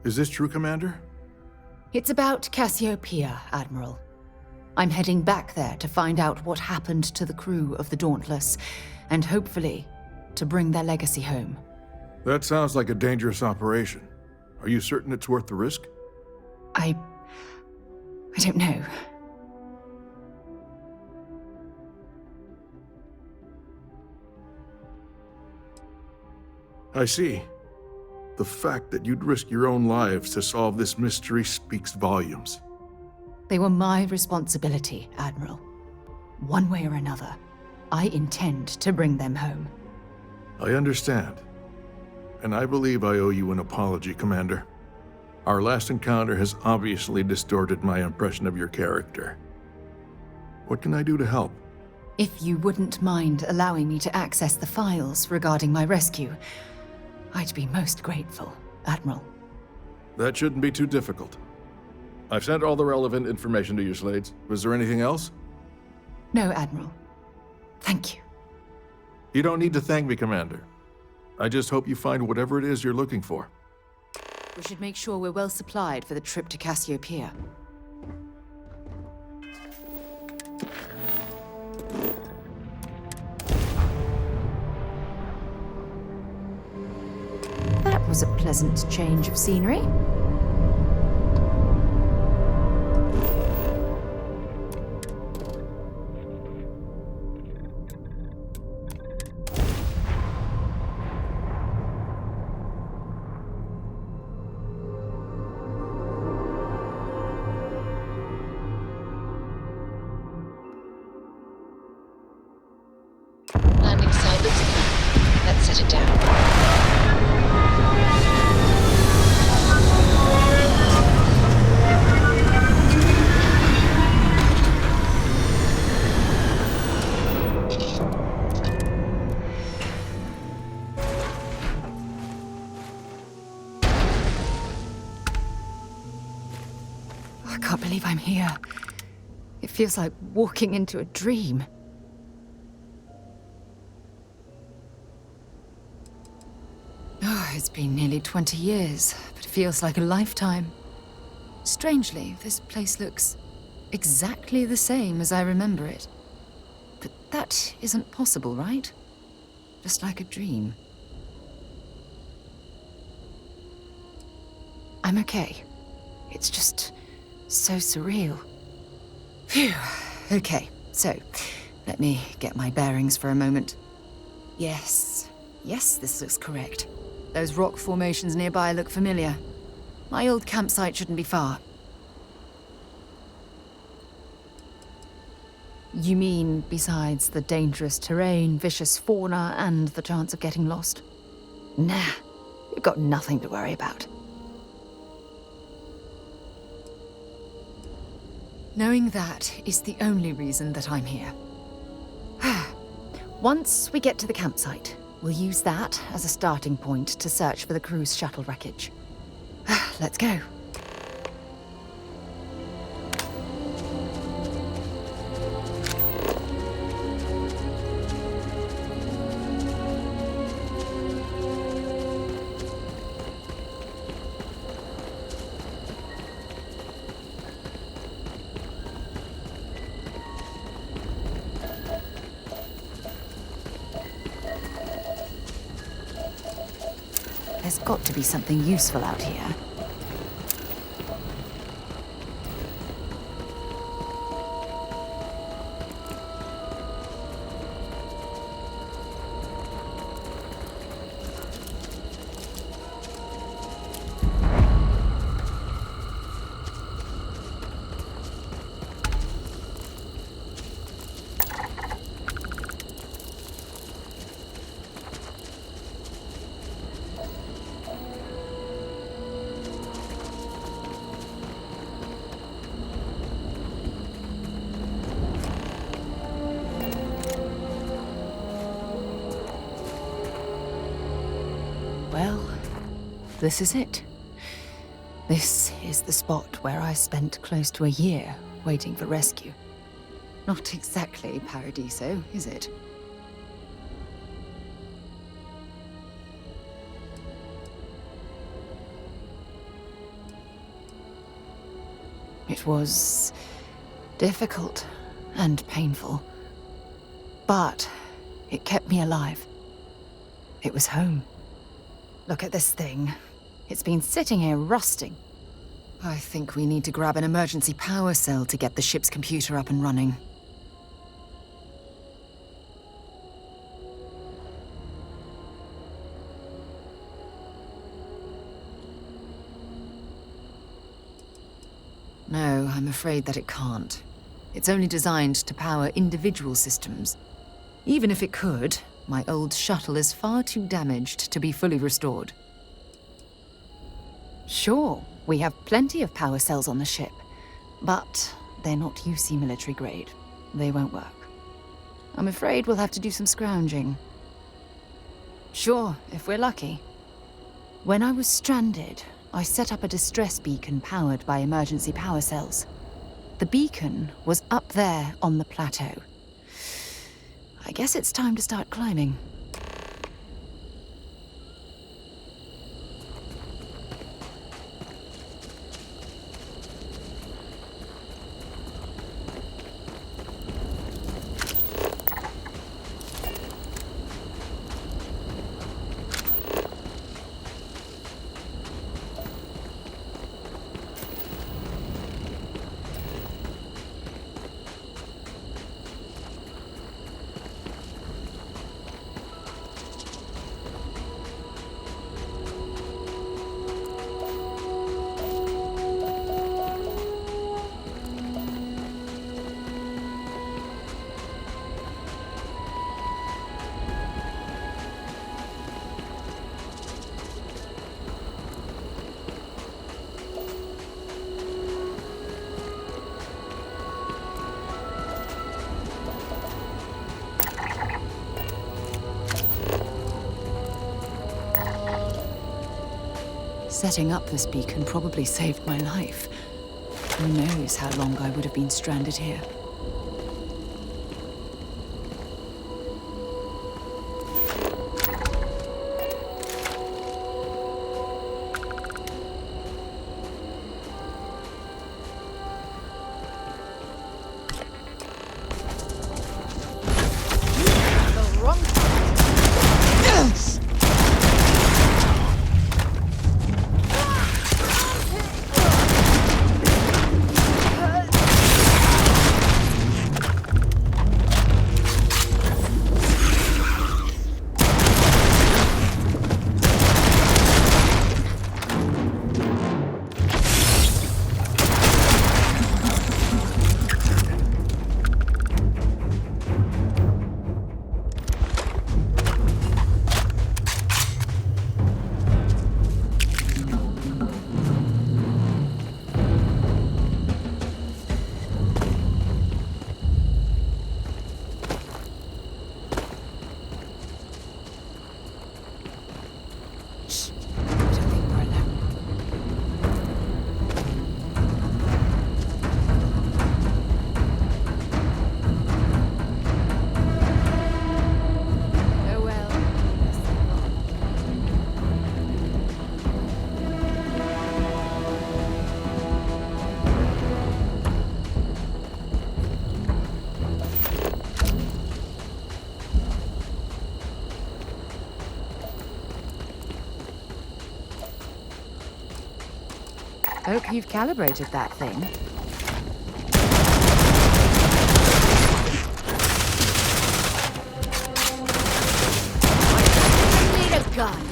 Is this true, Commander? It's about Cassiopeia, Admiral. I'm heading back there to find out what happened to the crew of the Dauntless, and hopefully, to bring their legacy home. That sounds like a dangerous operation. Are you certain it's worth the risk? I don't know. I see. The fact that you'd risk your own lives to solve this mystery speaks volumes. They were my responsibility, Admiral. One way or another, I intend to bring them home. I understand. And I believe I owe you an apology, Commander. Our last encounter has obviously distorted my impression of your character. What can I do to help? If you wouldn't mind allowing me to access the files regarding my rescue, I'd be most grateful, Admiral. That shouldn't be too difficult. I've sent all the relevant information to you, Slades. Was there anything else? No, Admiral. Thank you. You don't need to thank me, Commander. I just hope you find whatever it is you're looking for. We should make sure we're well supplied for the trip to Cassiopeia. That was a pleasant change of scenery. Landing site looks good. Let's set it down. I can't believe I'm here. It feels like walking into a dream. Oh, it's been nearly 20 years, but it feels like a lifetime. Strangely, this place looks exactly the same as I remember it. But that isn't possible, right? Just like a dream. I'm okay. It's just so surreal. Phew. Okay, so let me get my bearings for a moment. Yes, this looks correct. Those rock formations nearby look familiar. My old campsite shouldn't be far. You mean besides the dangerous terrain, vicious fauna, and the chance of getting lost? Nah, you've got nothing to worry about. Knowing that is the only reason that I'm here. Once we get to the campsite, we'll use that as a starting point to search for the cruise shuttle wreckage. Let's go. There's got to be something useful out here. this is it. This is the spot where I spent close to a year waiting for rescue. Not exactly Paradiso, is it? It was difficult and painful, but it kept me alive. It was home. Look at this thing. It's been sitting here rusting. I think we need to grab an emergency power cell to get the ship's computer up and running. No, I'm afraid that it can't. It's only designed to power individual systems. Even if it could, my old shuttle is far too damaged to be fully restored. Sure, we have plenty of power cells on the ship, but they're not UC military grade. They won't work. I'm afraid we'll have to do some scrounging. Sure, if we're lucky. When I was stranded, I set up a distress beacon powered by emergency power cells. The beacon was up there on the plateau. I guess it's time to start climbing. Setting up this beacon probably saved my life. Who knows how long I would have been stranded here. Hope you've calibrated that thing. I need a gun.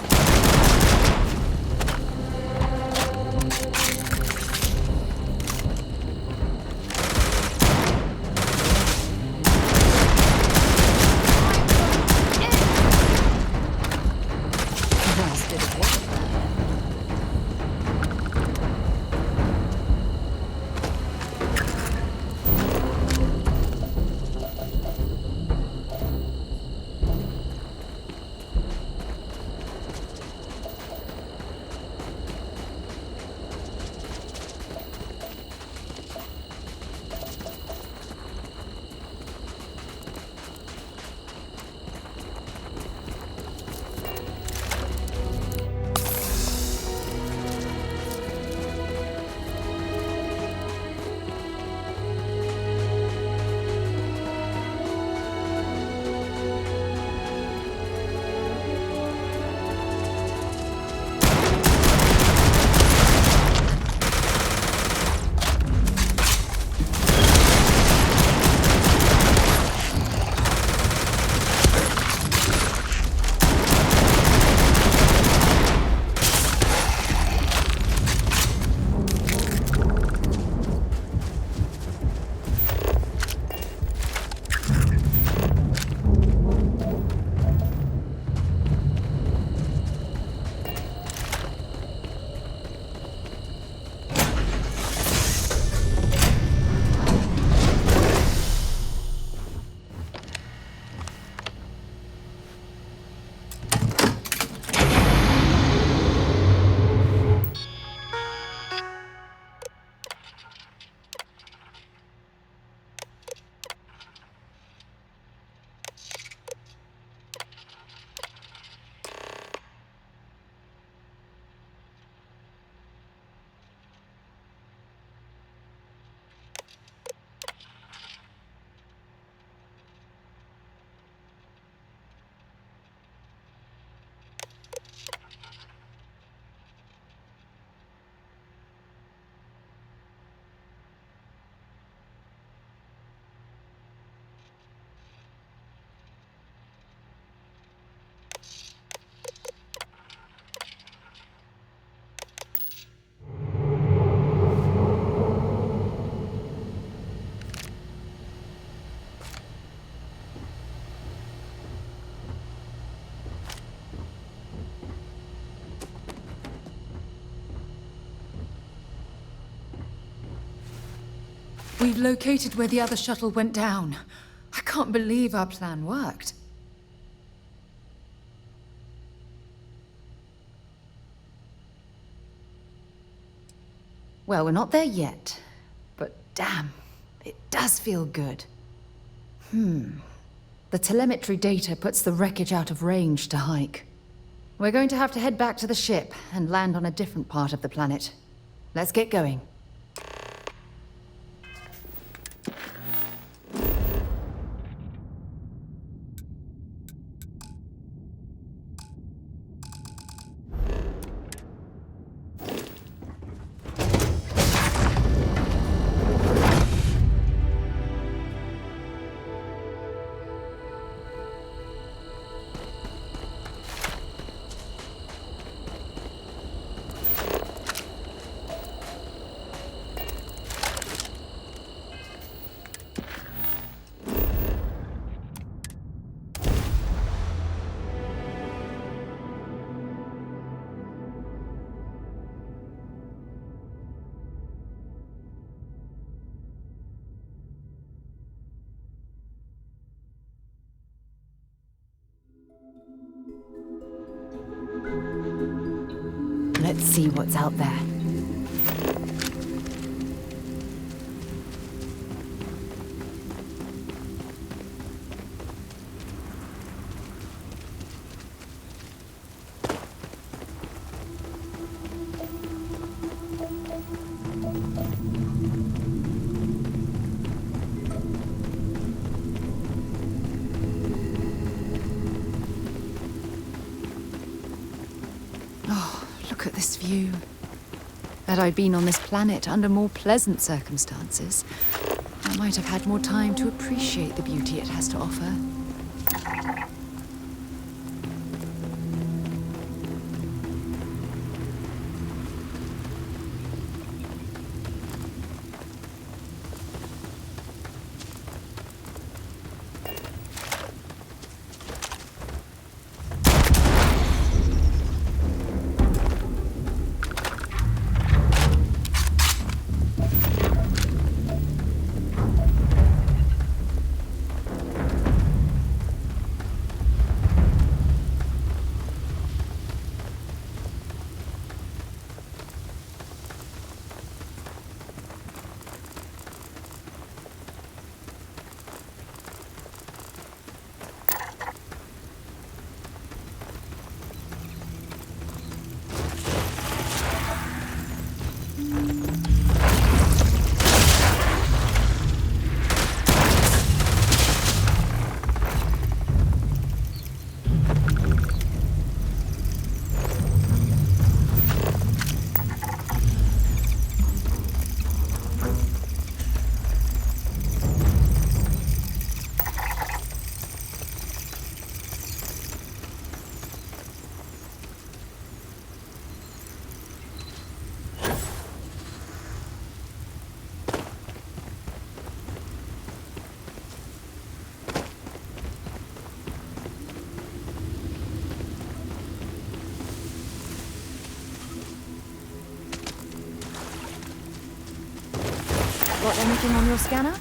We've located where the other shuttle went down. I can't believe our plan worked. Well, we're not there yet. But damn, it does feel good. The telemetry data puts the wreckage out of range to hike. We're going to have to head back to the ship and land on a different part of the planet. Let's get going. Let's see what's out there. Look at this view. Had I been on this planet under more pleasant circumstances, I might have had more time to appreciate the beauty it has to offer. Got anything on your scanner?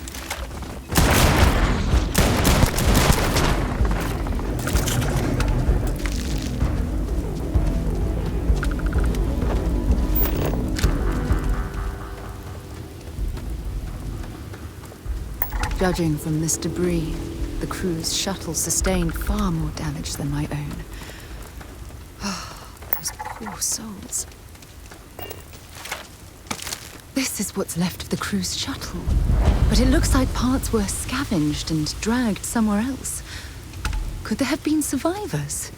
Judging from this debris, the crew's shuttle sustained far more damage than my own. Oh, those poor souls. This is what's left of the crew's shuttle. But it looks like parts were scavenged and dragged somewhere else. Could there have been survivors?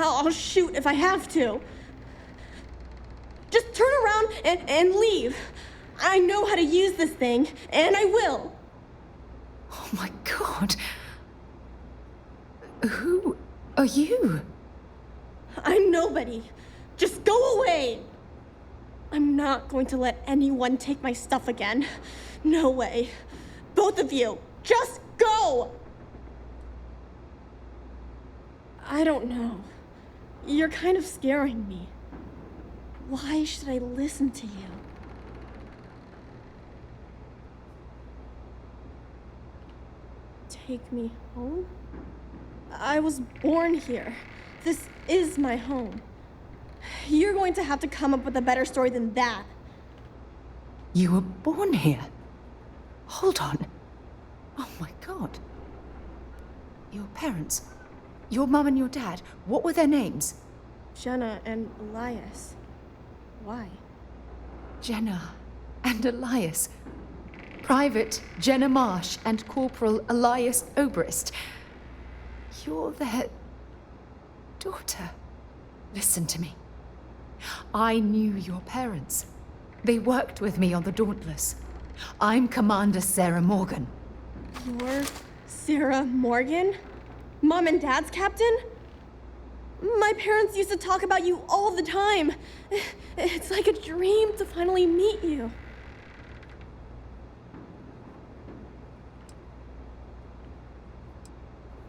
I'll shoot if I have to. Just turn around and leave. I know how to use this thing, and I will. Oh my god. Who are you? I'm nobody. Just go away. I'm not going to let anyone take my stuff again. No way. Both of you, just go! I don't know. You're kind of scaring me. Why should I listen to you? Take me home? I was born here. This is my home. You're going to have to come up with a better story than that. You were born here? Hold on. Oh my god. Your parents, your mum and your dad, what were their names? Jenna and Elias. Why? Jenna and Elias. Private Jenna Marsh and Corporal Elias Obrist. You're their daughter. Listen to me. I knew your parents. They worked with me on the Dauntless. I'm Commander Sarah Morgan. You're Sarah Morgan? Mom and Dad's captain? My parents used to talk about you all the time. It's like a dream to finally meet you.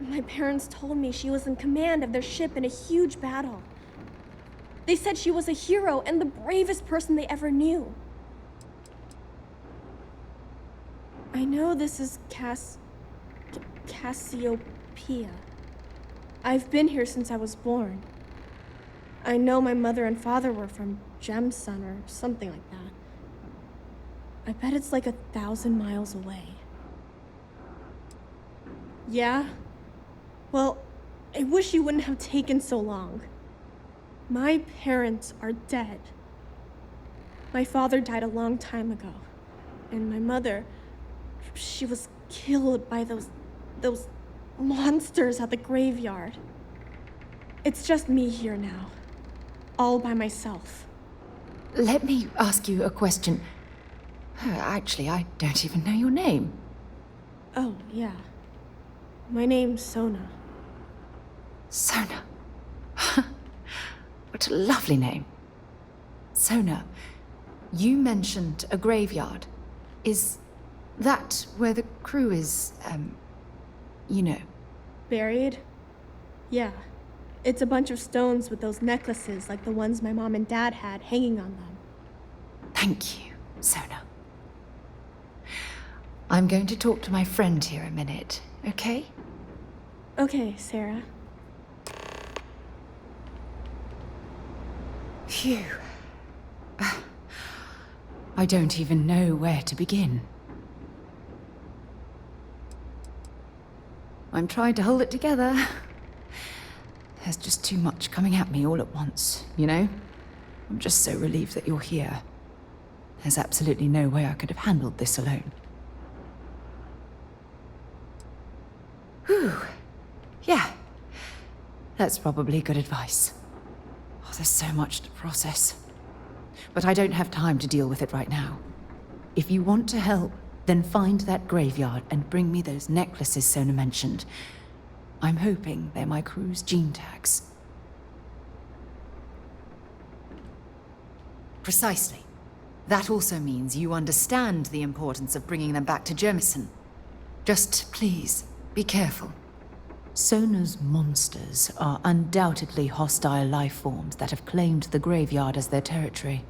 My parents told me she was in command of their ship in a huge battle. They said she was a hero and the bravest person they ever knew. I know this is Cassiopeia. I've been here since I was born. I know my mother and father were from Gemsun or something like that. I bet it's like 1,000 miles away. Yeah? Well, I wish you wouldn't have taken so long. My parents are dead. My father died a long time ago. And my mother, she was killed by those monsters at the graveyard. It's just me here now. All by myself. Let me ask you a question. Actually, I don't even know your name. Oh, yeah. My name's Sona. Sona. What a lovely name. Sona, you mentioned a graveyard. Is that where the crew is, you know? Buried? Yeah. It's a bunch of stones with those necklaces like the ones my mom and dad had hanging on them. Thank you, Sona. I'm going to talk to my friend here a minute, okay? Okay, Sarah. Phew. I don't even know where to begin. I'm trying to hold it together. There's just too much coming at me all at once, you know? I'm just so relieved that you're here. There's absolutely no way I could have handled this alone. Whew. Yeah. That's probably good advice. Oh, there's so much to process. But I don't have time to deal with it right now. If you want to help, then find that graveyard and bring me those necklaces Sona mentioned. I'm hoping they're my crew's gene tags. Precisely. That also means you understand the importance of bringing them back to Jemison. Just please, be careful. Sona's monsters are undoubtedly hostile life forms that have claimed the graveyard as their territory.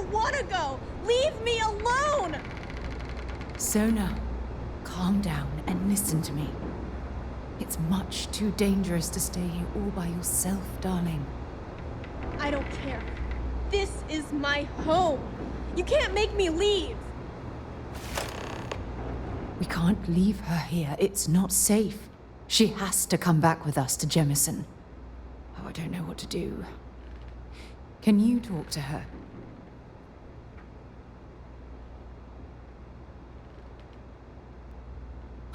don't want to go! Leave me alone! Sona, calm down and listen to me. It's much too dangerous to stay here all by yourself, darling. I don't care. This is my home. You can't make me leave. We can't leave her here. It's not safe. She has to come back with us to Jemison. Oh, I don't know what to do. Can you talk to her?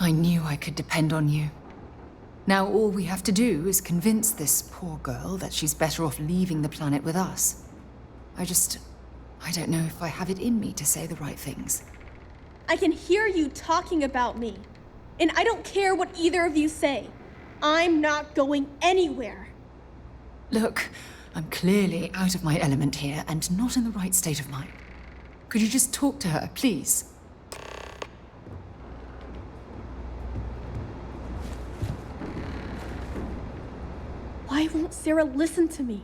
I knew I could depend on you. Now all we have to do is convince this poor girl that she's better off leaving the planet with us. I don't know if I have it in me to say the right things. I can hear you talking about me. And I don't care what either of you say. I'm not going anywhere. Look, I'm clearly out of my element here and not in the right state of mind. Could you just talk to her, please? Why won't Sarah listen to me?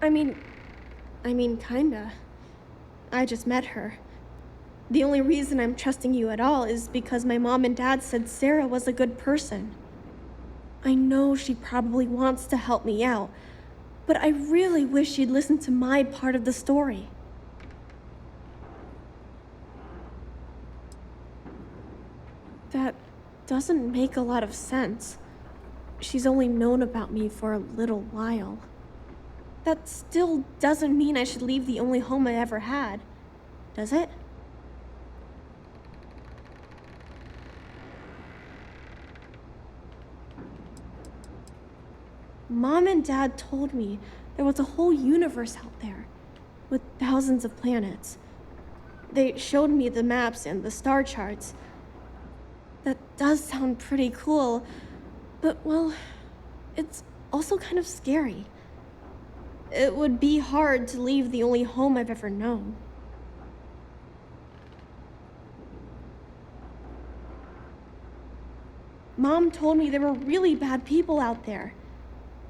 I mean, kinda. I just met her. The only reason I'm trusting you at all is because my mom and dad said Sarah was a good person. I know she probably wants to help me out, but I really wish she'd listen to my part of the story. That doesn't make a lot of sense. She's only known about me for a little while. That still doesn't mean I should leave the only home I ever had, does it? Mom and Dad told me there was a whole universe out there, with thousands of planets. They showed me the maps and the star charts. That does sound pretty cool, but well, it's also kind of scary. It would be hard to leave the only home I've ever known. Mom told me there were really bad people out there.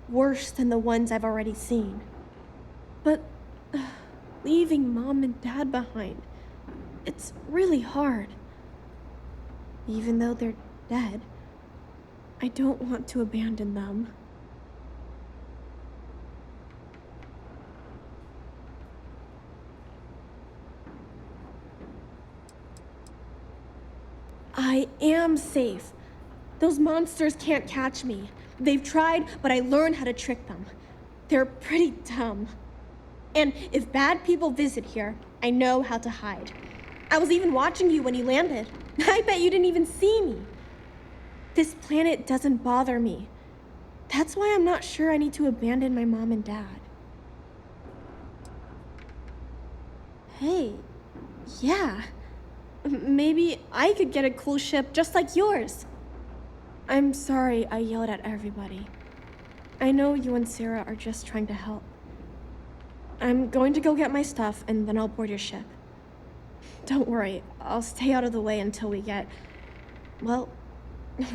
Worse than the ones I've already seen. But leaving Mom and Dad behind, it's really hard. Even though they're dead, I don't want to abandon them. I am safe. Those monsters can't catch me. They've tried, but I learned how to trick them. They're pretty dumb. And if bad people visit here, I know how to hide. I was even watching you when you landed. I bet you didn't even see me. This planet doesn't bother me. That's why I'm not sure I need to abandon my mom and dad. Hey, yeah. Maybe I could get a cool ship just like yours. I'm sorry I yelled at everybody. I know you and Sarah are just trying to help. I'm going to go get my stuff and then I'll board your ship. Don't worry, I'll stay out of the way until we get, well,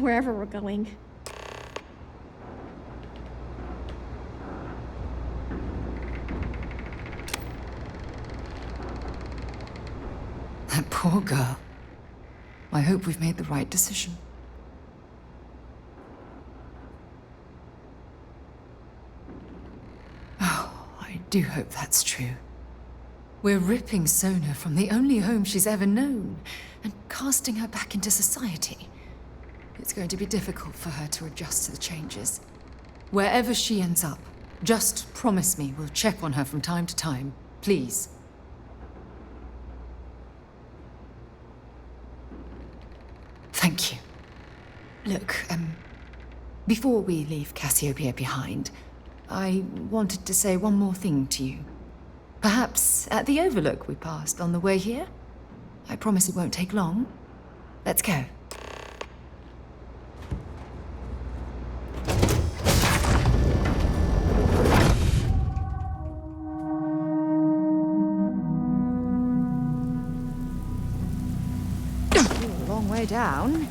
wherever we're going. That poor girl. I hope we've made the right decision. Oh, I do hope that's true. We're ripping Sona from the only home she's ever known and casting her back into society. It's going to be difficult for her to adjust to the changes. Wherever she ends up, just promise me we'll check on her from time to time, please. Thank you. Look, before we leave Cassiopeia behind, I wanted to say one more thing to you. Perhaps at the overlook we passed on the way here? I promise it won't take long. Let's go. A long way down.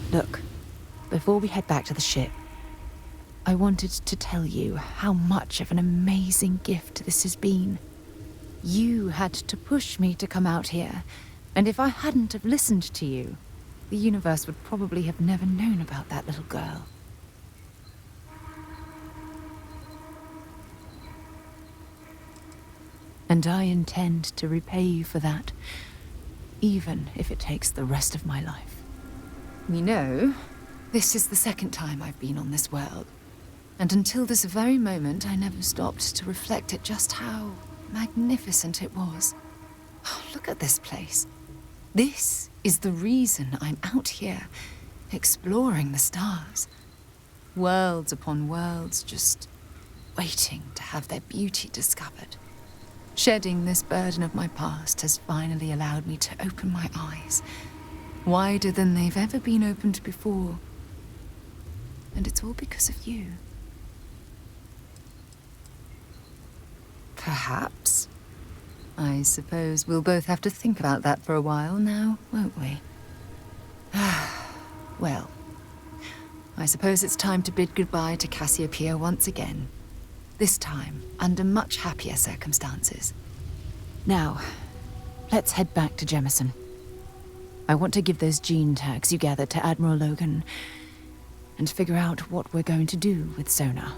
Look, before we head back to the ship, I wanted to tell you how much of an amazing gift this has been. You had to push me to come out here, and if I hadn't have listened to you, the universe would probably have never known about that little girl. And I intend to repay you for that, even if it takes the rest of my life. You know, this is the second time I've been on this world, and until this very moment I never stopped to reflect at just how magnificent it was. Oh, look at this place. This is the reason I'm out here, exploring the stars. Worlds upon worlds, just waiting to have their beauty discovered. Shedding this burden of my past has finally allowed me to open my eyes, wider than they've ever been opened before. And it's all because of you. Perhaps. I suppose we'll both have to think about that for a while now, won't we? Well, I suppose it's time to bid goodbye to Cassiopeia once again. This time, under much happier circumstances. Now, let's head back to Jemison. I want to give those gene tags you gathered to Admiral Logan, and figure out what we're going to do with Sona.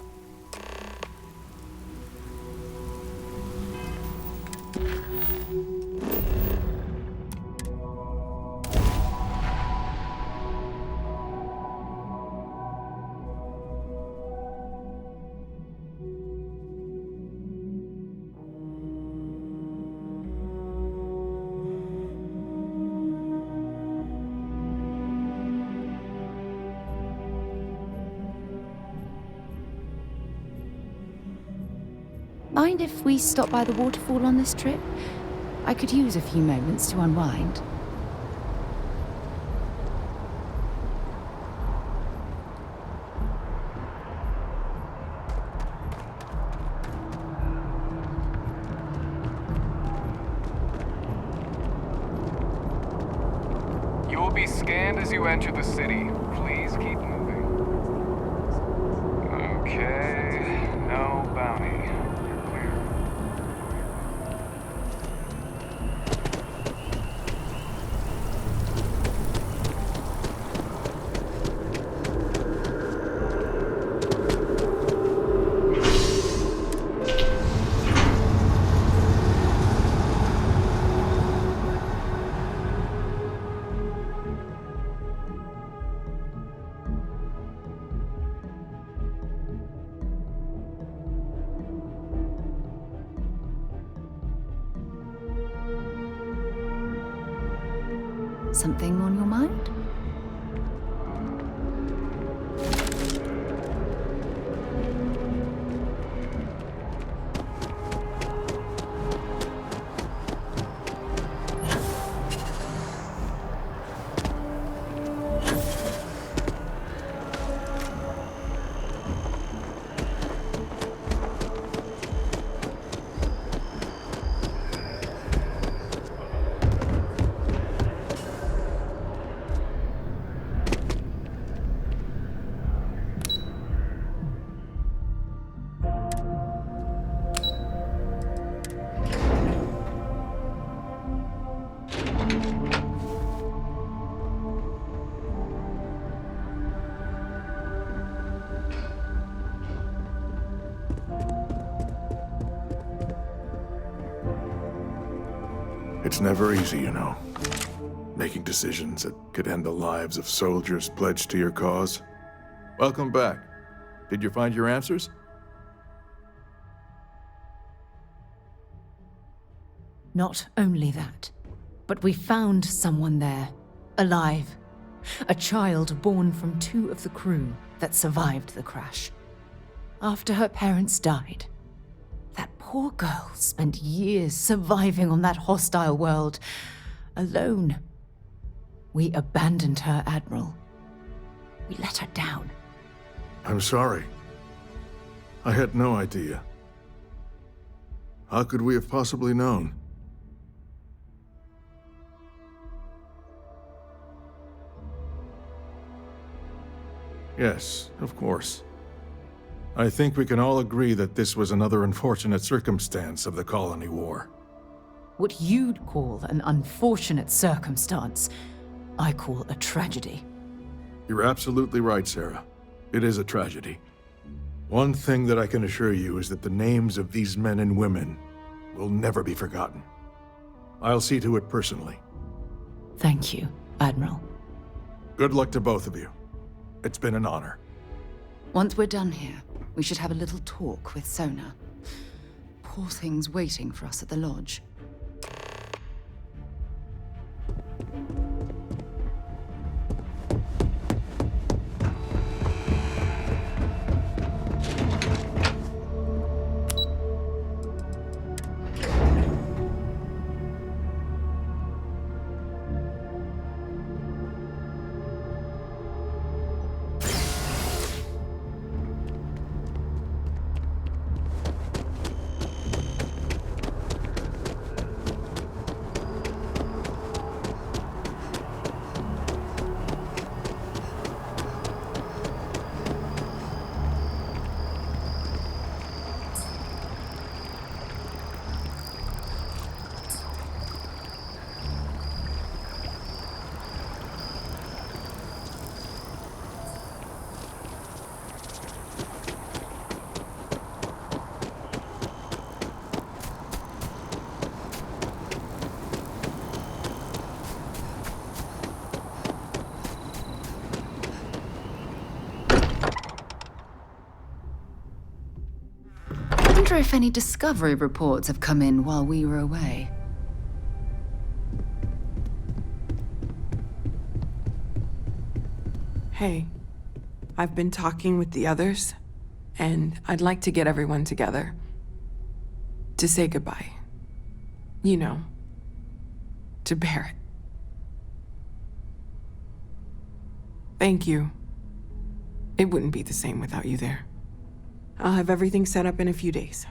Mind if we stop by the waterfall on this trip? I could use a few moments to unwind. You will be scanned as you enter the city. Please keep moving. Okay, no bounty. You're clear. Something on your mind? It's never easy, you know. Making decisions that could end the lives of soldiers pledged to your cause. Welcome back. Did you find your answers? Not only that, but we found someone there, alive. A child born from 2 of the crew that survived the crash. After her parents died, that poor girl spent years surviving on that hostile world, alone. We abandoned her, Admiral. We let her down. I'm sorry. I had no idea. How could we have possibly known? Yes, of course. I think we can all agree that this was another unfortunate circumstance of the Colony War. What you'd call an unfortunate circumstance, I call a tragedy. You're absolutely right, Sarah. It is a tragedy. One thing that I can assure you is that the names of these men and women will never be forgotten. I'll see to it personally. Thank you, Admiral. Good luck to both of you. It's been an honor. Once we're done here, we should have a little talk with Sona. Poor thing's waiting for us at the lodge. I wonder if any discovery reports have come in while we were away. Hey, I've been talking with the others, and I'd like to get everyone together. To say goodbye. You know, to Barrett. Thank you. It wouldn't be the same without you there. I'll have everything set up in a few days.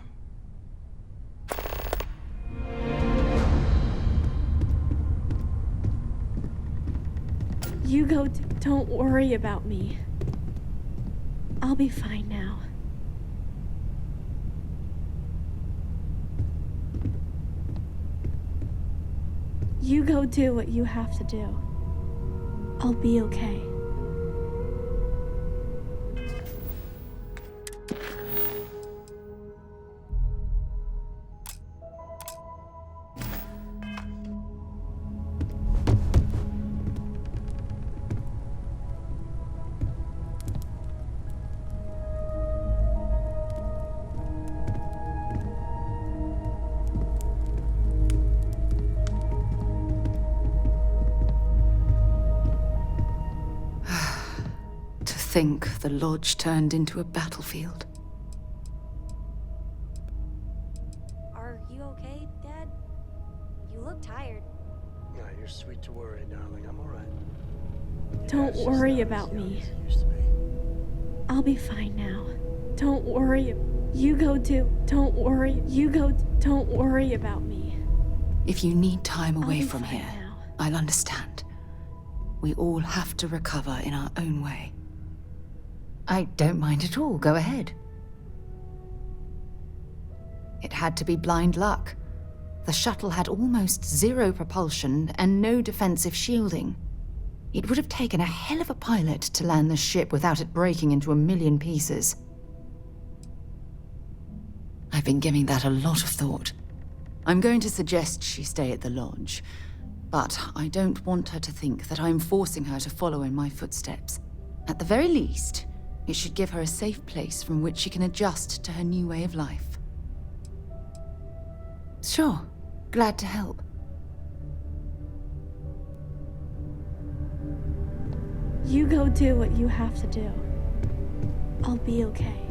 You go, don't worry about me. I'll be fine now. You go do what you have to do. I'll be okay. think the lodge turned into a battlefield. Are you okay, Dad? You look tired. No, you're sweet to worry, darling. I'm all right. Don't worry about me. I'll be fine now. Don't worry. You go do. Don't worry. You go. Don't worry about me. If you need time I'll away be from fine here, now. I'll understand. We all have to recover in our own way. I don't mind at all. Go ahead. It had to be blind luck. The shuttle had almost zero propulsion and no defensive shielding. It would have taken a hell of a pilot to land the ship without it breaking into a million pieces. I've been giving that a lot of thought. I'm going to suggest she stay at the lodge, but I don't want her to think that I'm forcing her to follow in my footsteps. At the very least, it should give her a safe place from which she can adjust to her new way of life. Sure, glad to help. You go do what you have to do. I'll be okay.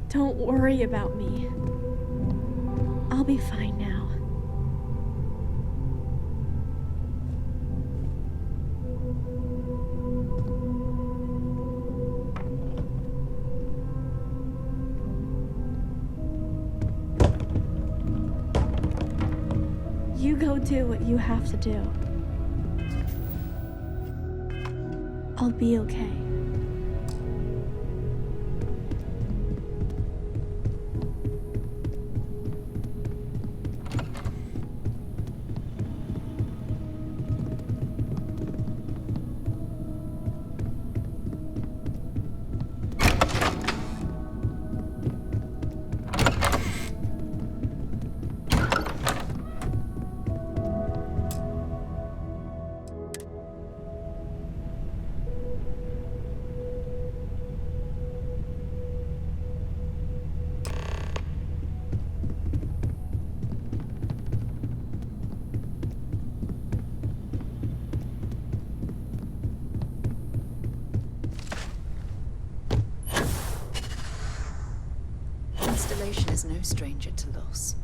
Don't worry about me. I'll be fine now. You go do what you have to do. I'll be okay. Constellation is no stranger to loss.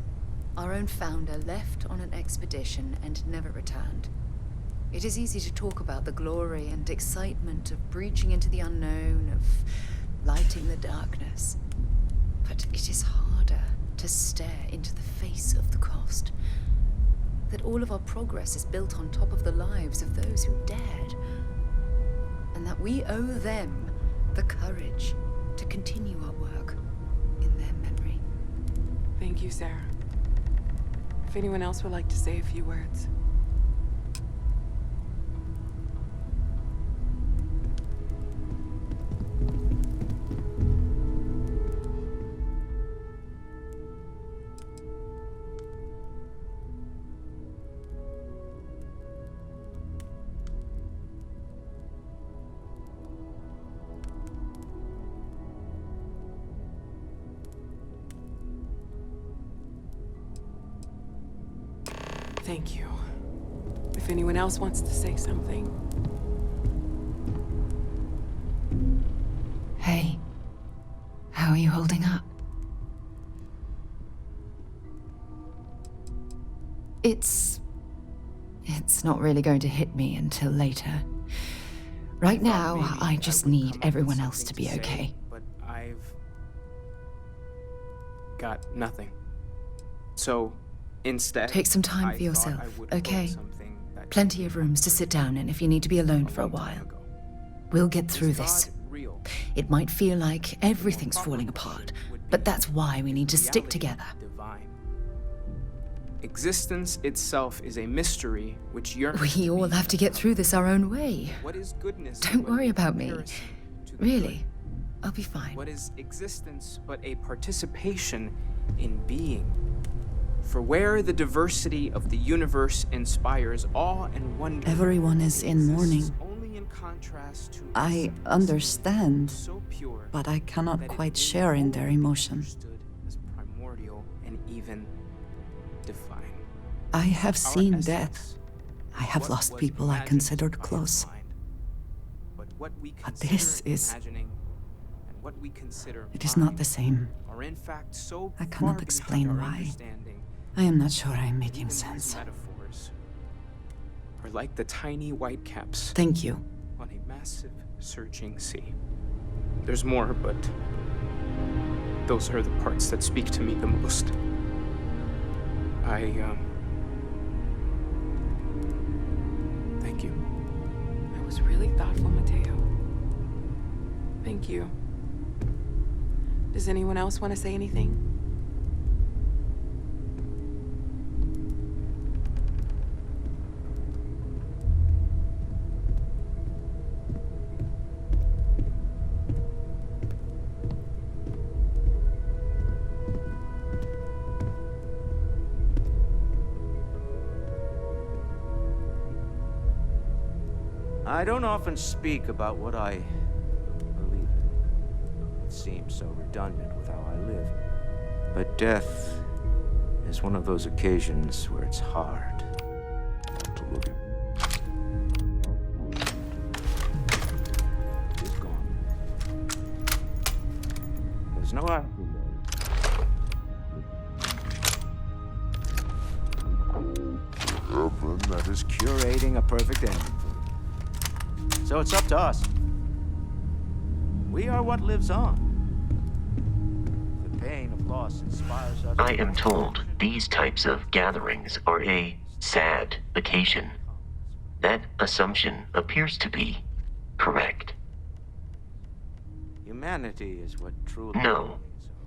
Our own founder left on an expedition and never returned. It is easy to talk about the glory and excitement of breaching into the unknown, of lighting the darkness. But it is harder to stare into the face of the cost. That all of our progress is built on top of the lives of those who dared. And that we owe them the courage to continue our work in their memory. Thank you, Sarah. If anyone else would like to say a few words. Thank you. If anyone else wants to say something. Hey, how are you holding up? It's not really going to hit me until later. Right now, I just need everyone else to be okay. But I've got nothing. So instead, Take some time I for thought yourself, I would okay? quote something that Plenty of rooms to sit down in if you need to be alone for a while. We'll get through this. real. It might feel like everything's falling apart, but that's why we need to stick together. Divine. Existence itself is a mystery which yearns. We all have to get through this our own way. What is goodness? Don't worry about me. Really. I'll be fine. What is existence but a participation in being? For where the diversity of the universe inspires awe and wonder, Everyone is in mourning. only in contrast to I understand, but I cannot quite share in their emotion. as primordial and even divine. I have seen death. I have lost people I considered close. But this is... What we consider It is not the same. are in fact so I far cannot beyond explain our why. understanding. I am not sure I am making Even these sense. metaphors are like the tiny white caps Thank you. on a massive surging sea. There's more, but those are the parts that speak to me the most. Thank you. That was really thoughtful, Mateo. Thank you. Does anyone else want to say anything? I don't often speak about what I believe in. It seems so redundant with how I live. But death is one of those occasions where it's hard to look at. It's gone. There's no afterlife. Heaven that is curating a perfect ending for you. So it's up to us. We are what lives on. The pain of loss inspires us. I am told these types of gatherings are a sad occasion. That assumption appears to be correct. Humanity is what truly... No,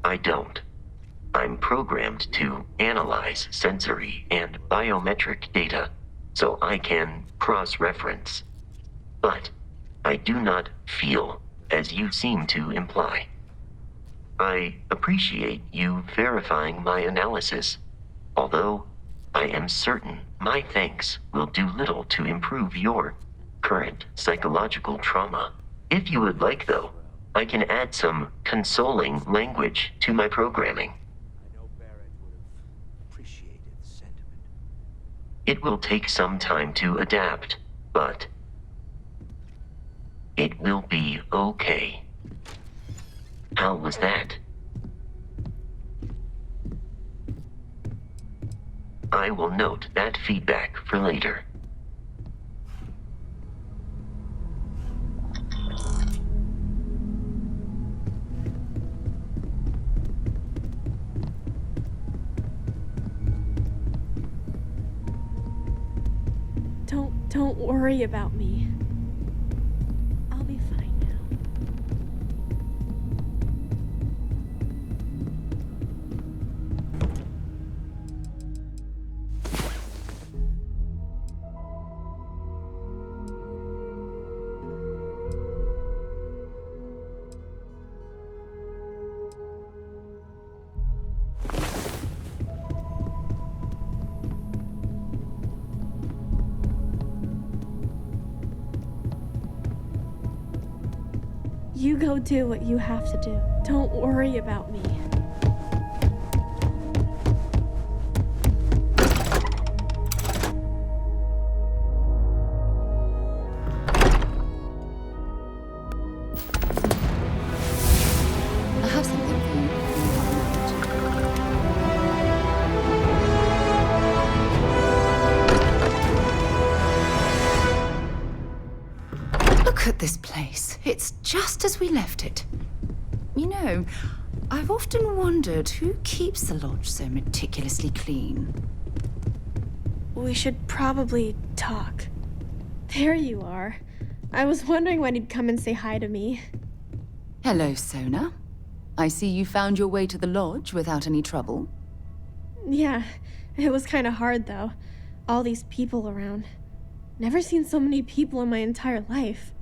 I don't. I'm programmed to analyze sensory and biometric data so I can cross-reference. But I do not feel as you seem to imply. I appreciate you verifying my analysis, although I am certain my thanks will do little to improve your current psychological trauma. If you would like, though, I can add some consoling language to my programming. It will take some time to adapt, but it will be okay. How was that? I will note that feedback for later. Don't worry about me. I'll be fine now. You go do what you have to do. Don't worry about me. I have something for you. Look at this place. It's just as we left it. You know, I've often wondered who keeps the lodge so meticulously clean. We should probably talk. There you are. I was wondering when you'd come and say hi to me. Hello, Sona. I see you found your way to the lodge without any trouble. Yeah, it was kind of hard though. All these people around. Never seen so many people in my entire life.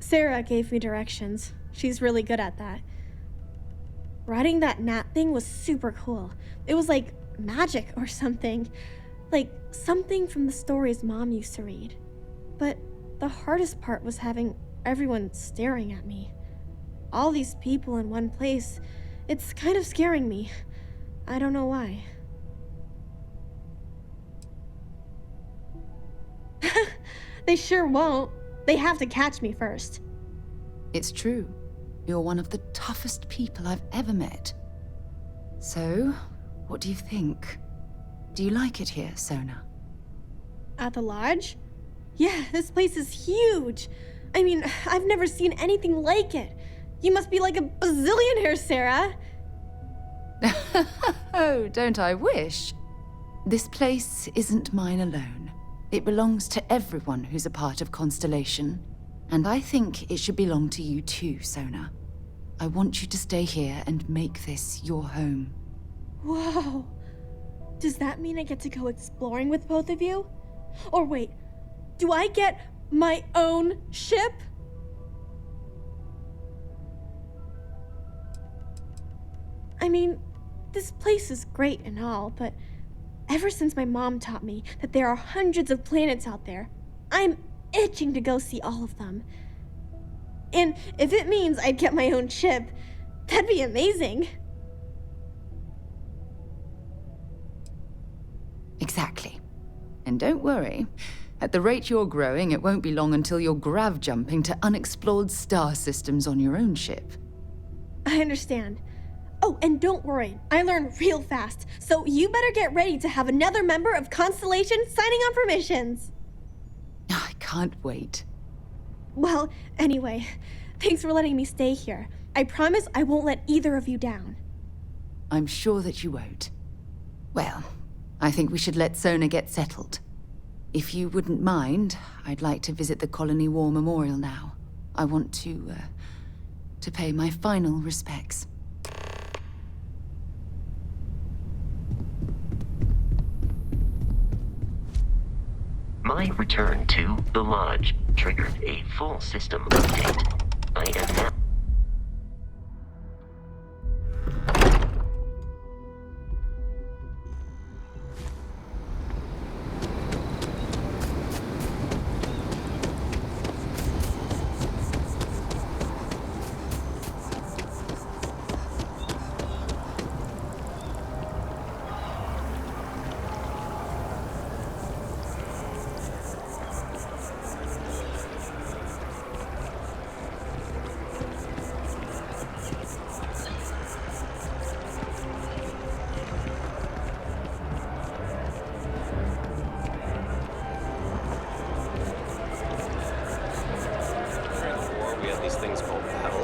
Sarah gave me directions. She's really good at that. Riding that gnat thing was super cool. It was like magic or something. Like something from the stories Mom used to read. But the hardest part was having everyone staring at me. All these people in one place. It's kind of scaring me. I don't know why. They sure won't. They have to catch me first. It's true. You're one of the toughest people I've ever met. So, what do you think? Do you like it here, Sona? At the lodge? Yeah, this place is huge. I mean, I've never seen anything like it. You must be like a bazillionaire, Sarah. Oh, don't I wish? This place isn't mine alone. It belongs to everyone who's a part of Constellation. And I think it should belong to you too, Sona. I want you to stay here and make this your home. Whoa. Does that mean I get to go exploring with both of you? Or wait, do I get my own ship? I mean, this place is great and all, but ever since my mom taught me that there are hundreds of planets out there, I'm itching to go see all of them. And if it means I'd get my own ship, that'd be amazing. Exactly. And don't worry. At the rate you're growing, it won't be long until you're grav jumping to unexplored star systems on your own ship. I understand. Oh, and don't worry, I learn real fast, so you better get ready to have another member of Constellation signing on for missions. I can't wait. Well, anyway, thanks for letting me stay here. I promise I won't let either of you down. I'm sure that you won't. Well, I think we should let Sona get settled. If you wouldn't mind, I'd like to visit the Colony War Memorial now. I want to pay my final respects. My return to the lodge triggered a full system update. I am now...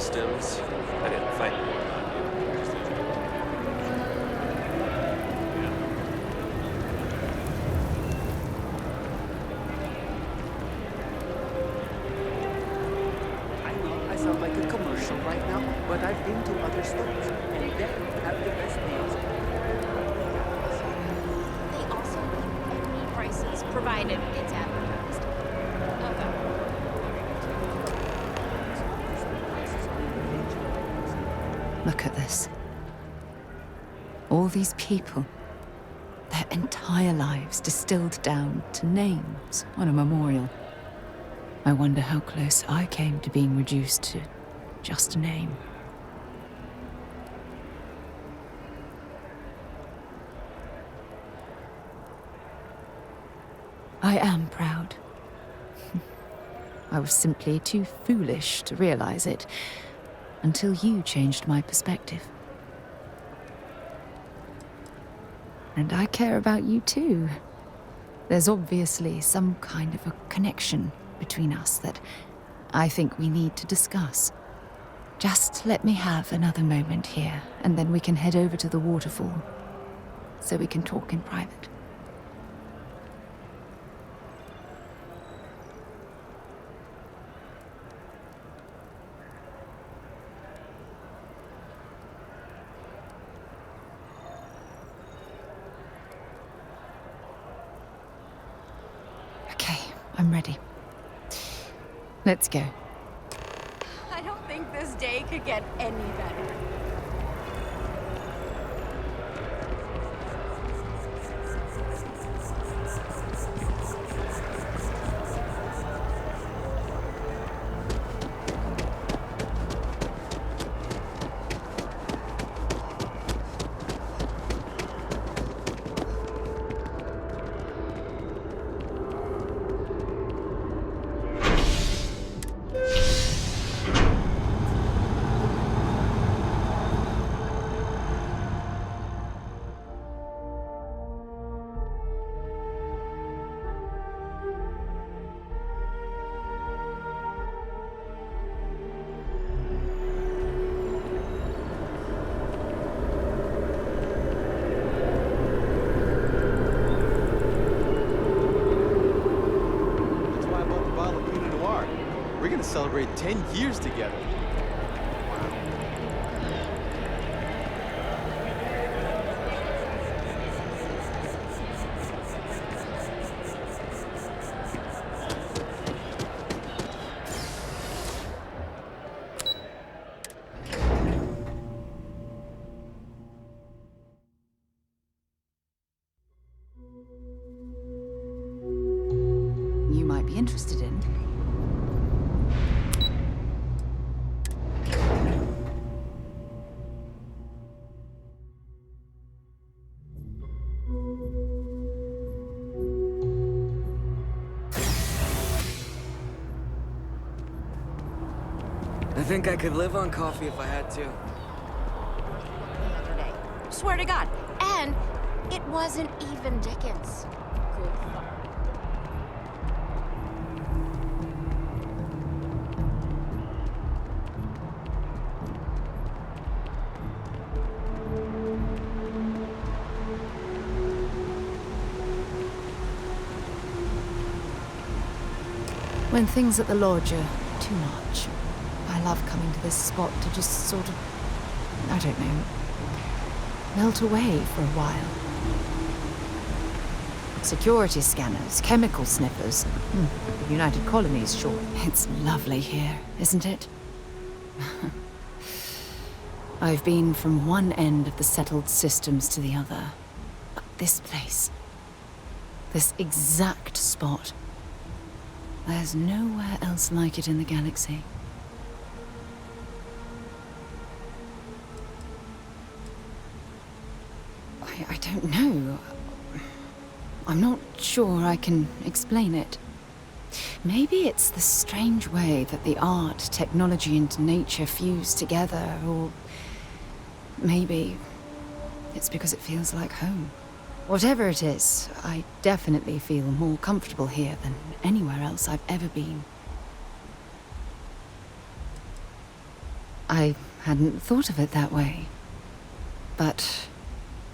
I didn't fight I know I sound like a commercial right now, but I've been to other stores, and they have the best deals. They also give me prices, provided it's advertised. Look at this. All these people. Their entire lives distilled down to names on a memorial. I wonder how close I came to being reduced to just a name. I am proud. I was simply too foolish to realize it until you changed my perspective. And I care about you too. There's obviously some kind of a connection between us that I think we need to discuss. Just let me have another moment here, and then we can head over to the waterfall, so we can talk in private. Okay, I'm ready. Let's go. could get any better. We're gonna celebrate 10 years together. You might be interested in. I think I could live on coffee if I had to. The other day. Swear to God. And it wasn't even Dickens. Good fuck. When things at the lodge are too much, I love coming to this spot to just sort of, I don't know, melt away for a while. Security scanners, chemical sniffers. The United Colonies, sure. It's lovely here, isn't it? I've been from one end of the settled systems to the other. But this place, this exact spot, there's nowhere else like it in the galaxy. I don't know. I'm not sure I can explain it. Maybe it's the strange way that the art, technology, and nature fuse together, or maybe it's because it feels like home. Whatever it is, I definitely feel more comfortable here than anywhere else I've ever been. I hadn't thought of it that way, but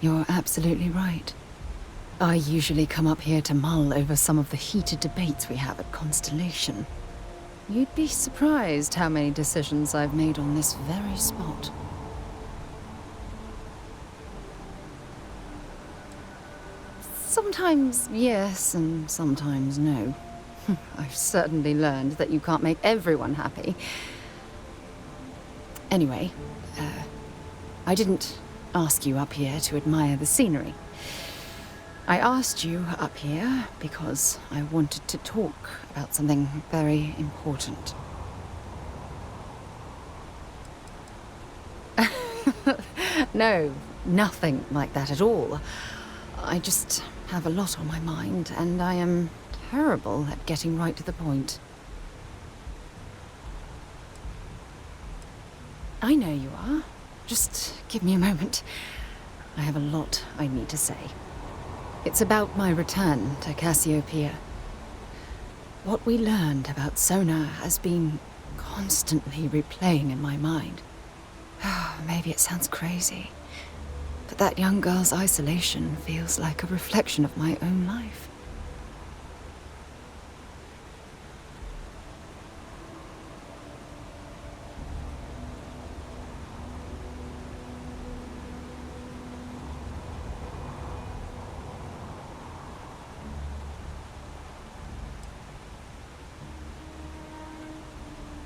you're absolutely right. I usually come up here to mull over some of the heated debates we have at Constellation. You'd be surprised how many decisions I've made on this very spot. Sometimes yes, and sometimes no. I've certainly learned that you can't make everyone happy. Anyway, I didn't ask you up here to admire the scenery. I asked you up here because I wanted to talk about something very important. No, nothing like that at all. I just have a lot on my mind, and I am terrible at getting right to the point. I know you are. Just give me a moment. I have a lot I need to say. It's about my return to Cassiopeia. What we learned about Sona has been constantly replaying in my mind. Maybe it sounds crazy, but that young girl's isolation feels like a reflection of my own life.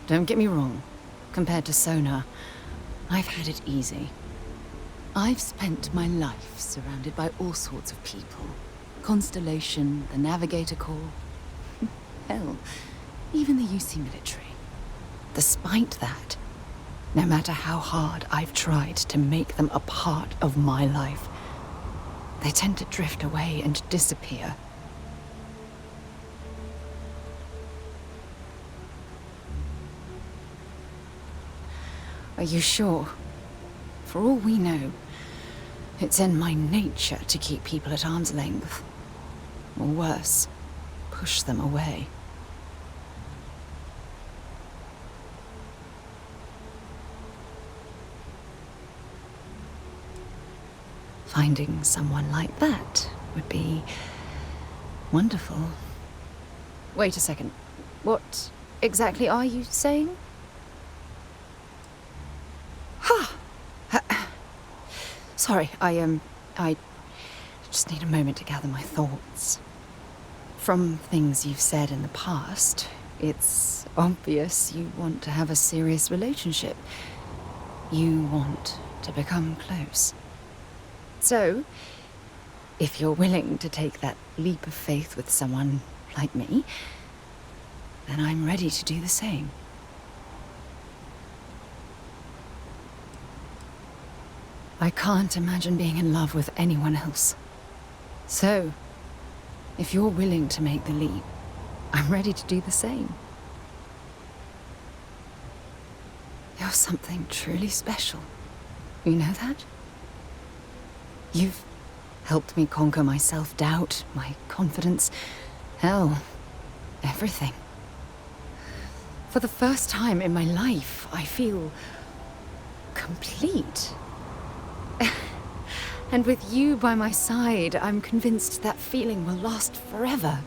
Don't get me wrong. Compared to Sona, I've had it easy. I've spent my life surrounded by all sorts of people. Constellation, the Navigator Corps. Hell, even the UC military. Despite that, no matter how hard I've tried to make them a part of my life, they tend to drift away and disappear. Are you sure? For all we know, it's in my nature to keep people at arm's length. Or worse, push them away. Finding someone like that would be wonderful. Wait a second. What exactly are you saying? Sorry, I just need a moment to gather my thoughts. From things you've said in the past, it's obvious you want to have a serious relationship. You want to become close. So, if you're willing to take that leap of faith with someone like me, then I'm ready to do the same. I can't imagine being in love with anyone else. So, if you're willing to make the leap, I'm ready to do the same. You're something truly special. You know that? You've helped me conquer my self-doubt, my confidence, hell, everything. For the first time in my life, I feel complete. And with you by my side, I'm convinced that feeling will last forever.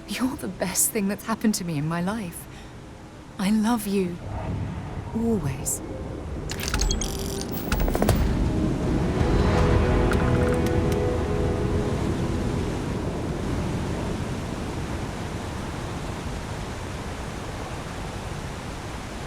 You're the best thing that's happened to me in my life. I love you. Always.